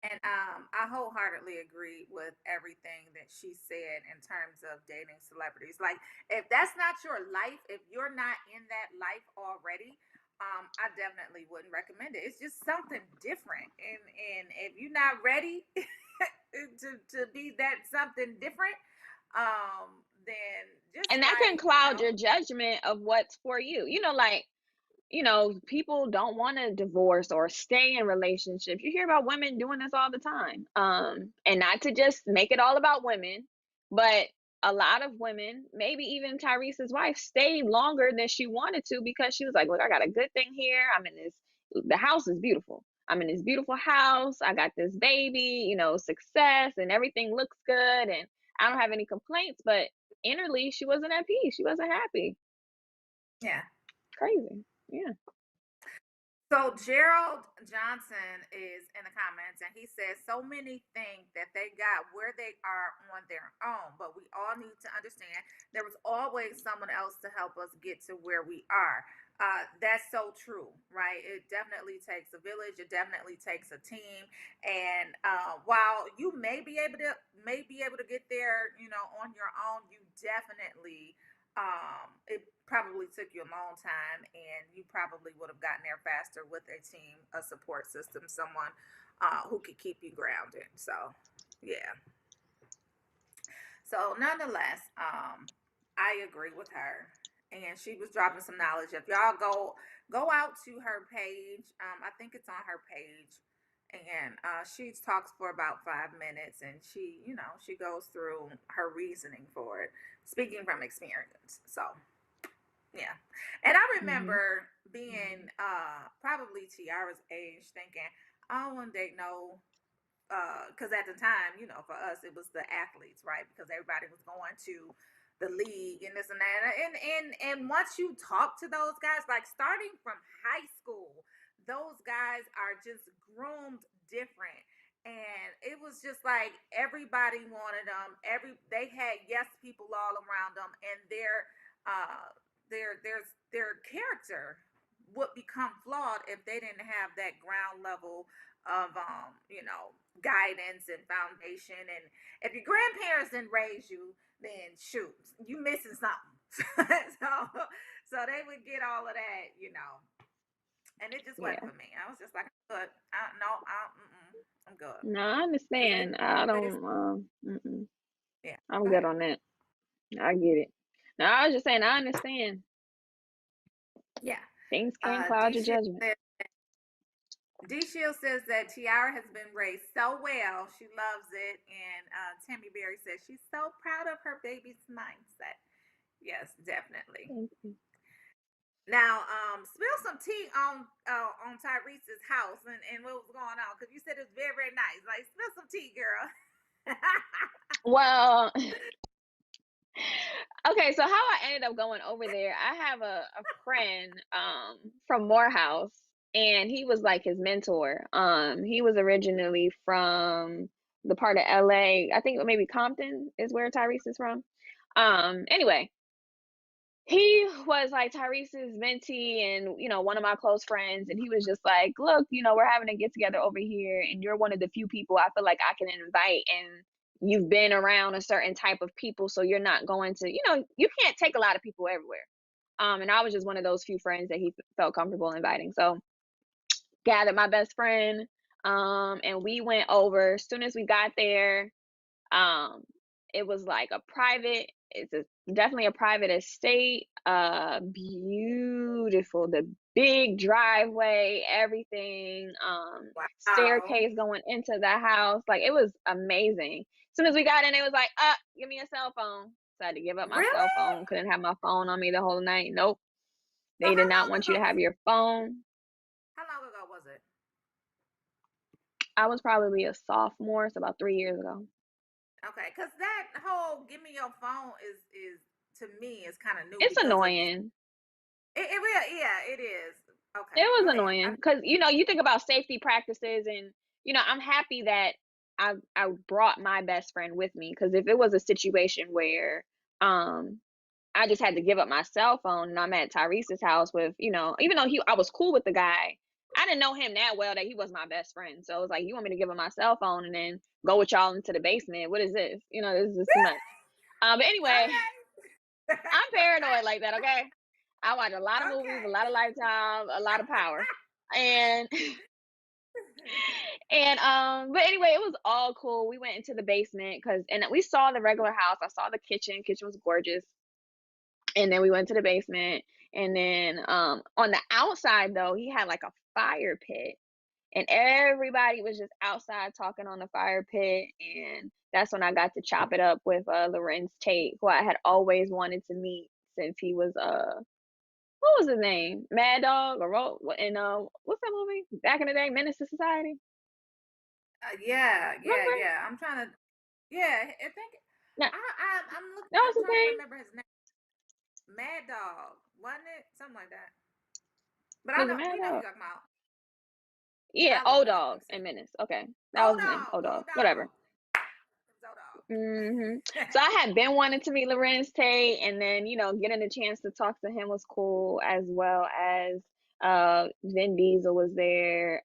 And I wholeheartedly agree with everything that she said in terms of dating celebrities. Like, if that's not your life, if you're not in that life already, I definitely wouldn't recommend it. It's just something different. And if you're not ready to be that something different, then just, and that can cloud your judgment of what's for you. People don't want to divorce or stay in relationships. You hear about women doing this all the time. And not to just make it all about women, but a lot of women, maybe even Tyrese's wife, stayed longer than she wanted to because she was like, look, I got a good thing here. The house is beautiful. I'm in this beautiful house. I got this baby, success, and everything looks good. And I don't have any complaints, but innerly, she wasn't at peace. She wasn't happy. Yeah. Crazy. Yeah. So Gerald Johnson is in the comments, and he says, so many think that they got where they are on their own, but we all need to understand there was always someone else to help us get to where we are. That's so true, right? It definitely takes a village. It definitely takes a team. And while you may be able to get there, on your own, you definitely it probably took you a long time, and you probably would have gotten there faster with a team, a support system, someone who could keep you grounded. So, yeah. So, nonetheless, I agree with her, and she was dropping some knowledge. If y'all go out to her page, I think it's on her page, and she talks for about 5 minutes, and she goes through her reasoning for it, speaking from experience. So, yeah. And I remember being probably Tiara's age, thinking, I don't want to date no, because at the time, you know, for us, it was the athletes, right? Because everybody was going to the league and this and that. And once you talk to those guys, like starting from high school, those guys are just groomed different. And it was just like everybody wanted them. They had yes people all around them, and their character would become flawed if they didn't have that ground level of guidance and foundation. And if your grandparents didn't raise you, then shoot, you missing something. so they would get all of that. And it just wasn't for me. I was just like, I'm good. I'm good. No, I understand. I don't. Yeah, I'm good on that. I get it. No, I was just saying, I understand. Yeah. Things can cloud your judgment. D Shield says that Tiara has been raised so well. She loves it. And Tammy Berry says she's so proud of her baby's mindset. Yes, definitely. Thank you. Now, spill some tea on Tyrese's house and what was going on, because you said it was very, very nice. Like, spill some tea, girl. Well, okay, so how I ended up going over there, I have a friend from Morehouse, and he was like his mentor. He was originally from the part of LA, I think maybe Compton is where Tyrese is from. Anyway, he was like Tyrese's mentee and, one of my close friends. And he was just like, look, we're having a get together over here, and you're one of the few people I feel like I can invite. And you've been around a certain type of people, so you're not going to, you can't take a lot of people everywhere. And I was just one of those few friends that he felt comfortable inviting. So gathered my best friend, and we went over. As soon as we got there, it was like definitely a private estate, beautiful, the big driveway, everything, Wow. staircase going into the house. Like, it was amazing. As soon as we got in, it was like, give me a cell phone. So I had to give up my cell phone. Couldn't have my phone on me the whole night. Nope. They did not want you to have your phone. How long ago was it? I was probably a sophomore, so about 3 years ago. Okay, because that whole "give me your phone" is to me is kind of new. It's annoying. It really, yeah, it is. Okay, it was annoying because you think about safety practices, and I'm happy that I brought my best friend with me, because if it was a situation where I just had to give up my cell phone and I'm at Tyrese's house with, even though I was cool with the guy, I didn't know him that well that he was my best friend. So it was like, you want me to give him my cell phone and then go with y'all into the basement? What is this? This is just too much. But anyway, I'm paranoid like that, okay? I watch a lot of movies, a lot of Lifetime, a lot of Power. And but anyway, it was all cool. We went into the basement and we saw the regular house. I saw the kitchen. Kitchen was gorgeous. And then we went to the basement, and then on the outside though, he had like a fire pit, and everybody was just outside talking on the fire pit. And that's when I got to chop it up with Lorenz Tate, who I had always wanted to meet since he was what was his name? Mad Dog or in what's that movie back in the day? Menace to Society. Yeah. I'm trying to. Yeah, I think. No, I'm looking. that was I'm the trying thing. to remember his name. Mad Dog, wasn't it? Something like that. But I know Mad you know who Dog? you're talking about. Yeah, O-Dog and Menace. Okay, that was his name. O-Dog. Whatever. So I had been wanting to meet Lorenz Tate, and then getting a chance to talk to him was cool, as well as Vin Diesel was there,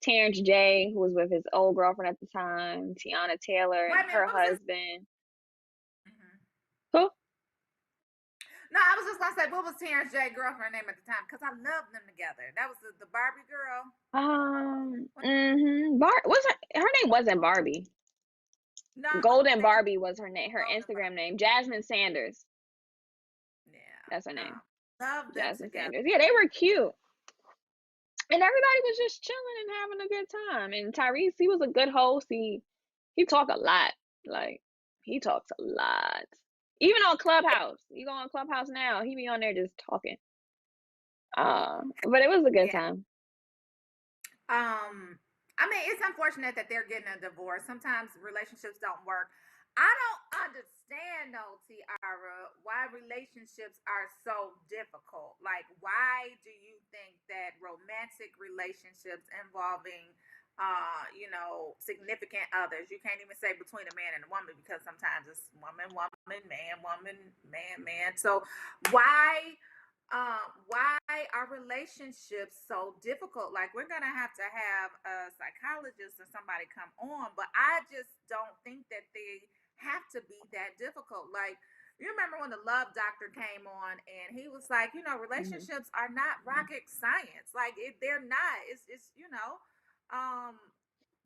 Terrence J, who was with his old girlfriend at the time, Tiana Taylor, and her husband. Who? No, I was just gonna say, what was Terrence J girlfriend name at the time? Because I loved them together. That was the Barbie girl. Her name wasn't Barbie. No, Golden Barbie was her name. Her Instagram name, Jasmine Sanders. Yeah, that's her name. Love them Jasmine together. Sanders. Yeah, they were cute, and everybody was just chilling and having a good time. And Tyrese, he was a good host. He talked a lot. Like, he talks a lot. Even on Clubhouse. You go on Clubhouse now, he be on there just talking. But it was a good time. I mean, it's unfortunate that they're getting a divorce. Sometimes relationships don't work. I don't understand though, Tiara, why relationships are so difficult. Like, why do you think that romantic relationships involving significant others, you can't even say between a man and a woman, because sometimes it's woman, woman, man. So why are relationships so difficult? Like, we're gonna have to have a psychologist or somebody come on, but I just don't think that they have to be that difficult. Like, you remember when the Love Doctor came on and he was like, relationships are not rocket science. Like, they're not. It's um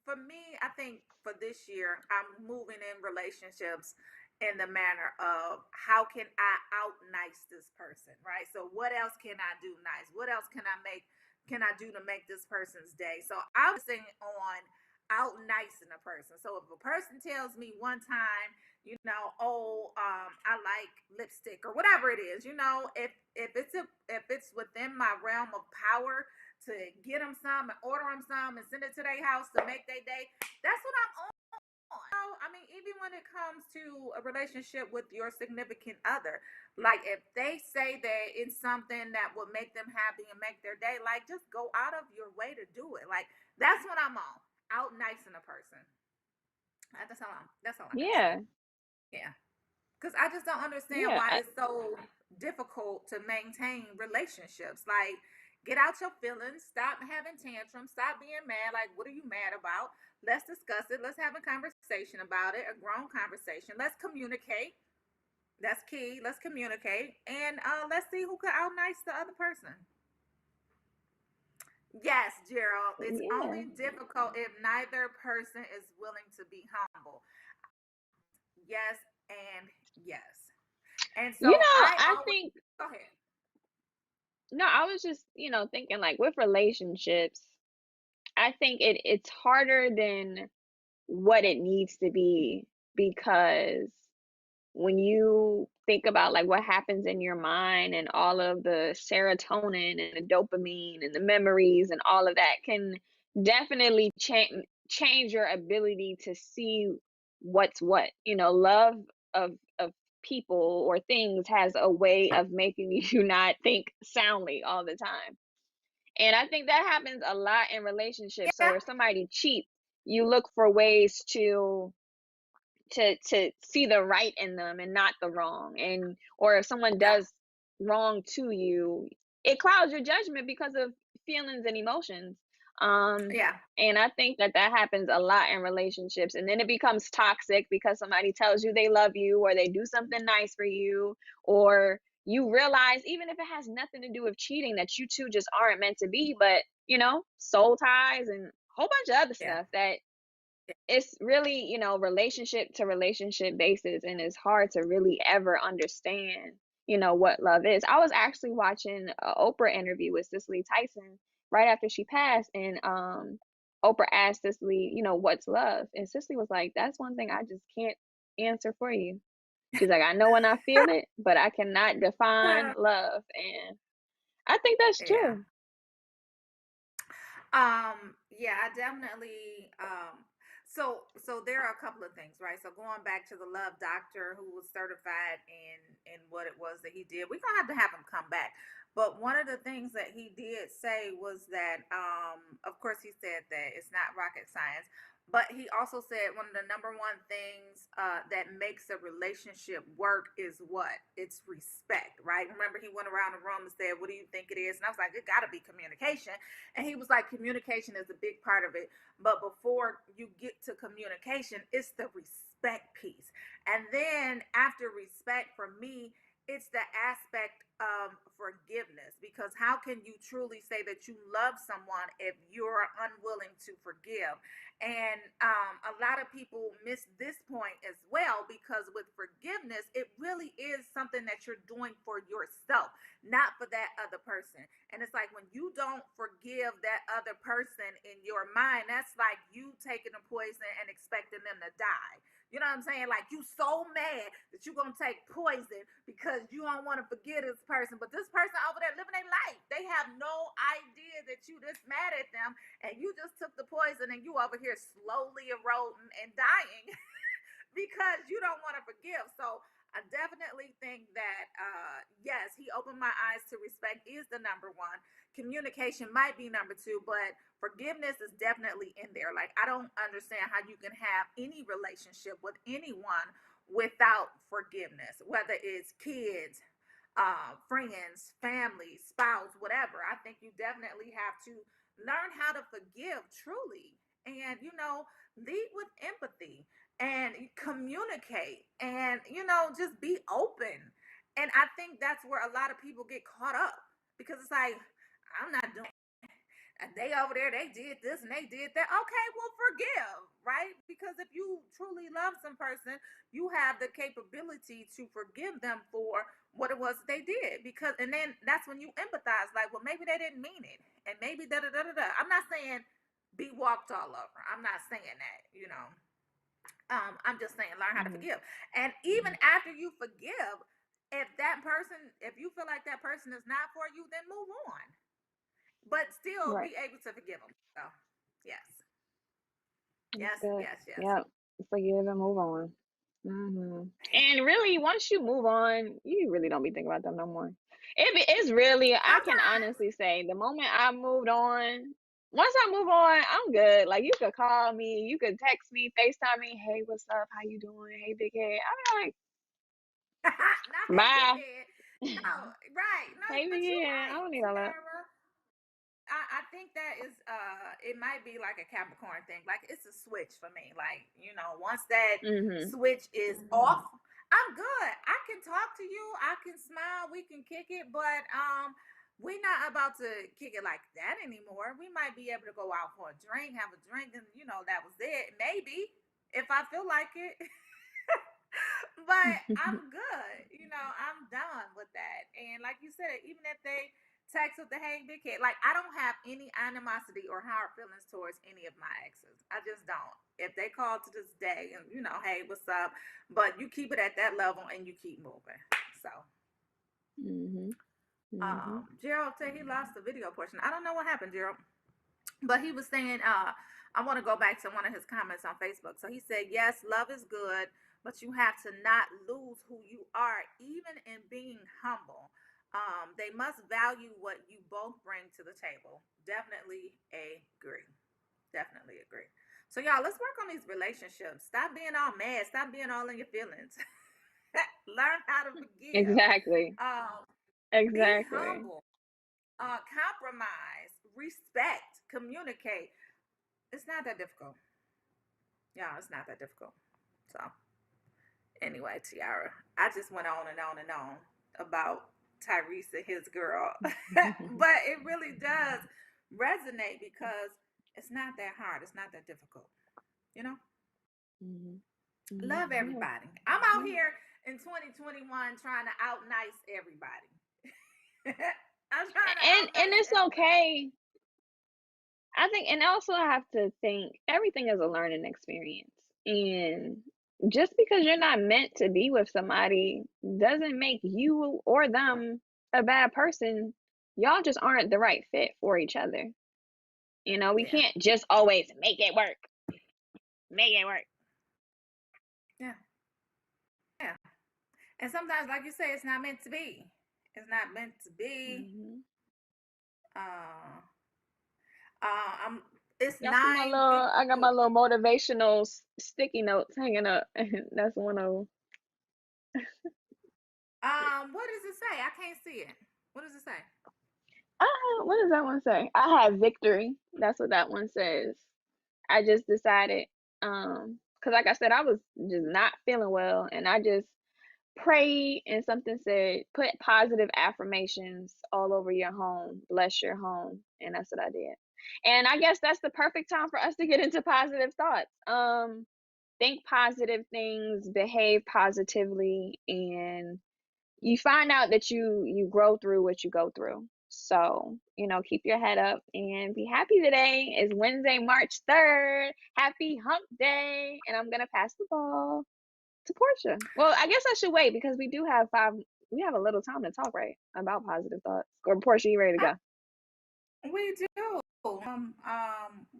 for me, I think for this year, I'm moving in relationships in the manner of, how can I out nice this person, right? So what else can I do nice? What else can I do to make this person's day? So I'm focusing on out nicing a person. So if a person tells me one time, I like lipstick or whatever it is, if it's within my realm of power to get them some and order them some and send it to their house to make their day, that's what I'm on. I mean, even when it comes to a relationship with your significant other, like, if they say that it's something that will make them happy and make their day, like, just go out of your way to do it. Like, that's what I'm on. Out nicing a person. That's all I gotta say. Yeah. Yeah. Because I just don't understand Yeah. why it's so difficult to maintain relationships. Like, get out your feelings, stop having tantrums, stop being mad. Like, what are you mad about? Let's discuss it. Let's have a conversation about it, a grown conversation. Let's communicate. That's key. Let's communicate. And let's see who can out nice the other person. Yes, Gerald. It's Yeah. only difficult if neither person is willing to be humble. Yes, and yes. And so I I always think, go ahead. no, I was just, thinking like with relationships, I think it's harder than what it needs to be, because when you think about like what happens in your mind and all of the serotonin and the dopamine and the memories and all of that can definitely change your ability to see what's what. Love of people or things has a way of making you not think soundly all the time. And I think that happens a lot in relationships. So Yeah, where somebody cheats, you look for ways to see the right in them and not the wrong. And or if someone yeah, does wrong to you, it clouds your judgment because of feelings and emotions. um yeah, and I think that happens a lot in relationships, and then it becomes toxic because somebody tells you they love you or they do something nice for you, or you realize, even if it has nothing to do with cheating, that you two just aren't meant to be. But soul ties and a whole bunch of other yeah, stuff that yeah, it's really, relationship to relationship basis, and it's hard to really ever understand, what love is. I was actually watching an Oprah interview with Cicely Tyson right after she passed, and Oprah asked Cicely, what's love? And Cicely was like, that's one thing I just can't answer for you. She's like, I know when I feel it, but I cannot define love. And I think that's yeah. true. Yeah, I definitely so there are a couple of things, right? So going back to the Love Doctor who was certified in what it was that he did, we're gonna have him come back. But one of the things that he did say was that of course he said that it's not rocket science, but he also said one of the number one things that makes a relationship work is what? It's respect, right? Remember, he went around the room and said, what do you think it is? And I was like, it gotta be communication. And he was like, communication is a big part of it. But before you get to communication, it's the respect piece. And then after respect, for me, it's the aspect of forgiveness. Because how can you truly say that you love someone if you're unwilling to forgive? And a lot of people miss this point as well, because with forgiveness, it really is something that you're doing for yourself, not for that other person. And it's like, when you don't forgive that other person in your mind, that's like you taking a poison and expecting them to die. You know what I'm saying? Like, you so mad that you're gonna take poison because you don't want to forgive this person, but this person over there living their life, they have no idea idea that you this mad at them and you just took the poison and you over here slowly eroding and dying because you don't want to forgive. So I definitely think that yes, he opened my eyes to respect is the number one. Communication might be number two, but forgiveness is definitely in there. Like, I don't understand how you can have any relationship with anyone without forgiveness, whether it's kids, friends, family, spouse, whatever. I think you definitely have to learn how to forgive truly, and lead with empathy and communicate, and just be open. And I think that's where a lot of people get caught up, because it's like, I'm not doing, and they over there, they did this and they did that. Okay, well, forgive, right? Because if you truly love some person, you have the capability to forgive them for what it was they did. Because, and then that's when you empathize, like, well, maybe they didn't mean it, and maybe da da da da da. I'm not saying be walked all over. I'm not saying that. I'm just saying learn how to forgive. And even after you forgive, if you feel like that person is not for you, then move on, but still Right. be able to forgive them. So, yes, That's yes, good. yes, yes. Yep. Forgive and move on. And really, once you move on, you really don't be thinking about them no more. It's really, I can Sometimes, honestly say, the moment I moved on, once I move on, I'm good. Like, you could call me, you could text me, FaceTime me, hey, what's up? How you doing? Hey, big head. I'm not like, hey, big bye. head. No, right. No, Hey, but big you're head. I right, don't need all that. Tiara. I think that is it might be like a Capricorn thing. Like, it's a switch for me. Like, once that switch is off, I'm good. I can talk to you, I can smile, we can kick it, but we're not about to kick it like that anymore. We might be able to go out for a drink, have a drink, and that was it. Maybe if I feel like it. But I'm good. I'm done with that. And like you said, even if they text with the hey big head, like, I don't have any animosity or hard feelings towards any of my exes. I just don't. If they call to this day and hey, what's up? But you keep it at that level and you keep moving. So Gerald said he lost the video portion. I don't know what happened, Gerald. But he was saying, I want to go back to one of his comments on Facebook. So he said, yes, love is good, but you have to not lose who you are, even in being humble. They must value what you both bring to the table. Definitely agree. Definitely agree. So, y'all, let's work on these relationships. Stop being all mad. Stop being all in your feelings. Learn how to forgive. Exactly. Be Exactly. humble. Compromise. Respect. Communicate. It's not that difficult. Yeah, it's not that difficult. So, anyway, Tiara, I just went on and on and on about Tyrese and his girl. But it really does resonate because it's not that hard. It's not that difficult. You know? Love everybody. I'm out here in 2021 trying to out nice everybody. I'm trying to out And nice it's everybody. okay. I think, and also I have to think everything is a learning experience. And just because you're not meant to be with somebody doesn't make you or them a bad person. Y'all just aren't the right fit for each other. We Yeah. can't just always make it work. Make it work. Yeah. Yeah. And sometimes, like you say, it's not meant to be. It's not meant to be. Uh, I'm. It's Y'all see I got 9:52. my little motivational sticky notes hanging up. That's one of them. What does it say? I can't see it. What does it say? What does that one say? I have victory. That's what that one says. I just decided, because like I said, I was just not feeling well, and I just prayed, and something said, put positive affirmations all over your home, bless your home, and that's what I did. And I guess that's the perfect time for us to get into positive thoughts. Think positive things, behave positively, and you find out that you grow through what you go through. So, keep your head up and be happy. Today is Wednesday, March 3rd. Happy hump day. And I'm gonna pass the ball to Portia. Well, I guess I should wait because we have a little time to talk, right? About positive thoughts. Or Portia, you ready to go? We do.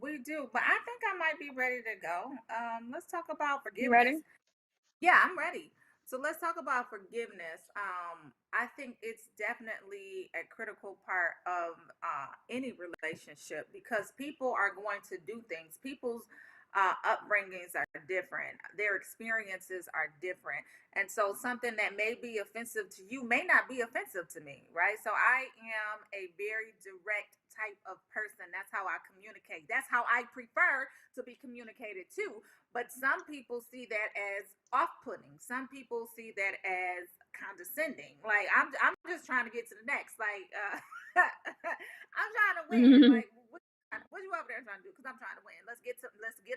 We do. But I think I might be ready to go. Let's talk about You forgiveness. ready? Yeah, I'm ready. So let's talk about forgiveness. I think it's definitely a critical part of any relationship because people are going to do things. People's upbringings are different. Their experiences are different. And so something that may be offensive to you may not be offensive to me, right? So I am a very direct type of person. That's how I communicate. That's how I prefer to be communicated to. But some people see that as off-putting. Some people see that as condescending. Like I'm just trying to get to the next. Like I'm trying to win. Like what you over there trying to do? Because I'm trying to win. Let's get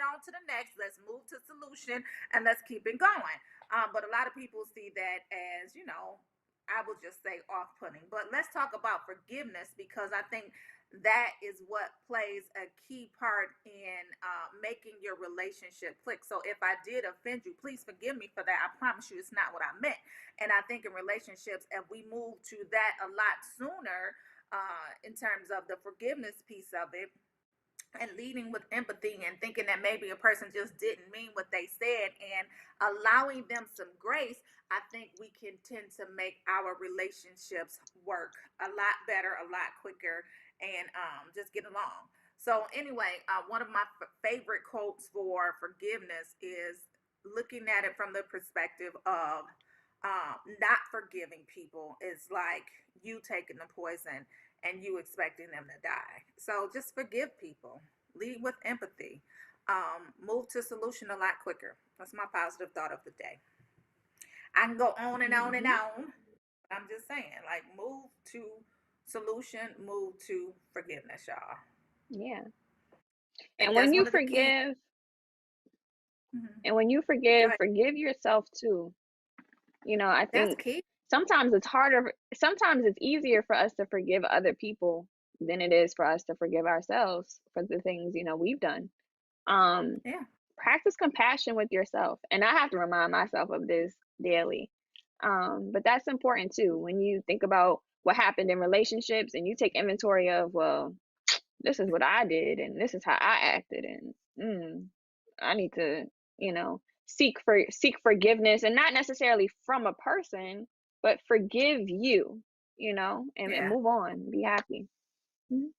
on to the next. Let's move to solution and let's keep it going. But a lot of people see that as I will just say off-putting. But let's talk about forgiveness because I think that is what plays a key part in making your relationship click. So if I did offend you, please forgive me for that. I promise you it's not what I meant. And I think in relationships, if we move to that a lot sooner in terms of the forgiveness piece of it, and leading with empathy and thinking that maybe a person just didn't mean what they said and allowing them some grace, I think we can tend to make our relationships work a lot better, a lot quicker, and just get along. So anyway, one of my favorite quotes for forgiveness is looking at it from the perspective of not forgiving people is like you taking the poison and you expecting them to die. So just forgive people, lead with empathy, move to solution a lot quicker. That's my positive thought of the day. I can go on and on and on. I'm just saying, like, move to solution, move to forgiveness, y'all. Yeah. I think And when that's you one of the keys. forgive, Mhm. and when you Go forgive, ahead. forgive yourself too. I That's think key. sometimes it's easier for us to forgive other people than it is for us to forgive ourselves for the things, we've done. Um, Yeah. Practice compassion with yourself. And I have to remind myself of this daily. But that's important too. When you think about what happened in relationships and you take inventory of, well, this is what I did and this is how I acted, and I need to, seek forgiveness, and not necessarily from a person, but forgive you, and Yeah. move on, be happy. Mhm.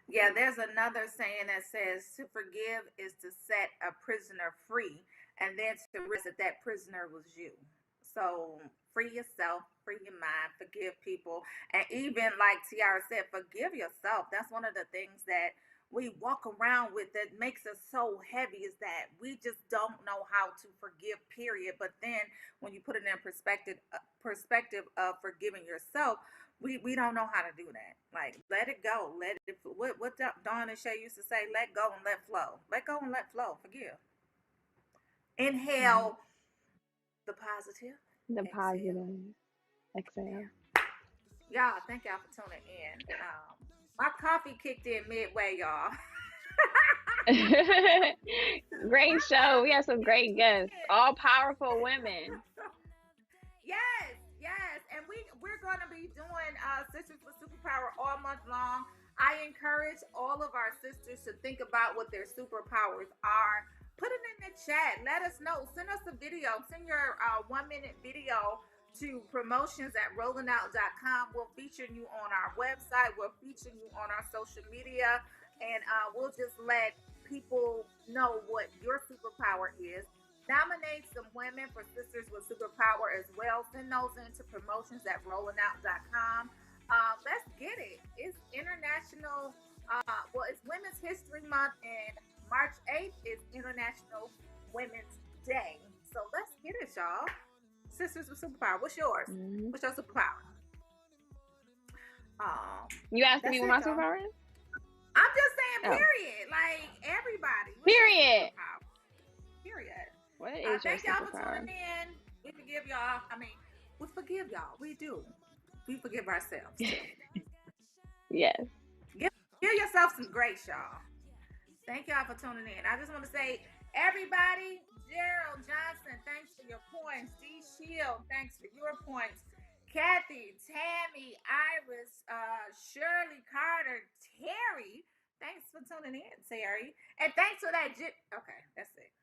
Yeah, there's another saying that says to forgive is to set a prisoner free and then to realize that that prisoner was you. So free yourself, free your mind, forgive people. And even like Tiara said, forgive yourself. That's one of the things that we walk around with that makes us so heavy is that we just don't know how to forgive, period. But then when you put it in perspective of forgiving yourself, we don't know how to do that. Like let it go. Let it what Dawn and Shay used to say, let go and let flow. Let go and let flow. Forgive. Mhm. Inhale the positive. The Exhale. positive. Exhale. Y'all, thank y'all for tuning in. My coffee kicked in midway, y'all. Great My show. We coffee have some kicked great guests, in. all powerful women. Yes, yes. And we're gonna be doing Sisters with Superpower all month long. I encourage all of our sisters to think about what their superpowers are. Put it in the chat. Let us know. Send us a video. Send your 1 minute video to promotions at rollingout.com. We'll feature you on our website. We'll feature you on our social media. And we'll just let people know what your superpower is. Nominate some women for Sisters with Superpower as well. Send those into promotions at rollingout.com. Let's get it. It's International, it's Women's History Month, and March 8th is International Women's Day. So let's get it, y'all. Sisters with Superpower. What's yours? Mhm. What's your superpower? You asking me That's what it, my y'all. superpower is? I'm just saying, Oh, period. Like everybody. What's your period. superpower? Period. What is your Thank y'all for superpower? tuning in. We forgive y'all. I mean, we forgive y'all. We do. We forgive ourselves too. Yes. Give yourself some grace, y'all. Thank y'all for tuning in. I just want to say, everybody, Gerald Johnson, thanks for your points. D Shield, thanks for your points. Kathy, Tammy, Iris, Shirley, Carter, Terry. Thanks for tuning in, Terry. And thanks for that. Okay, that's it.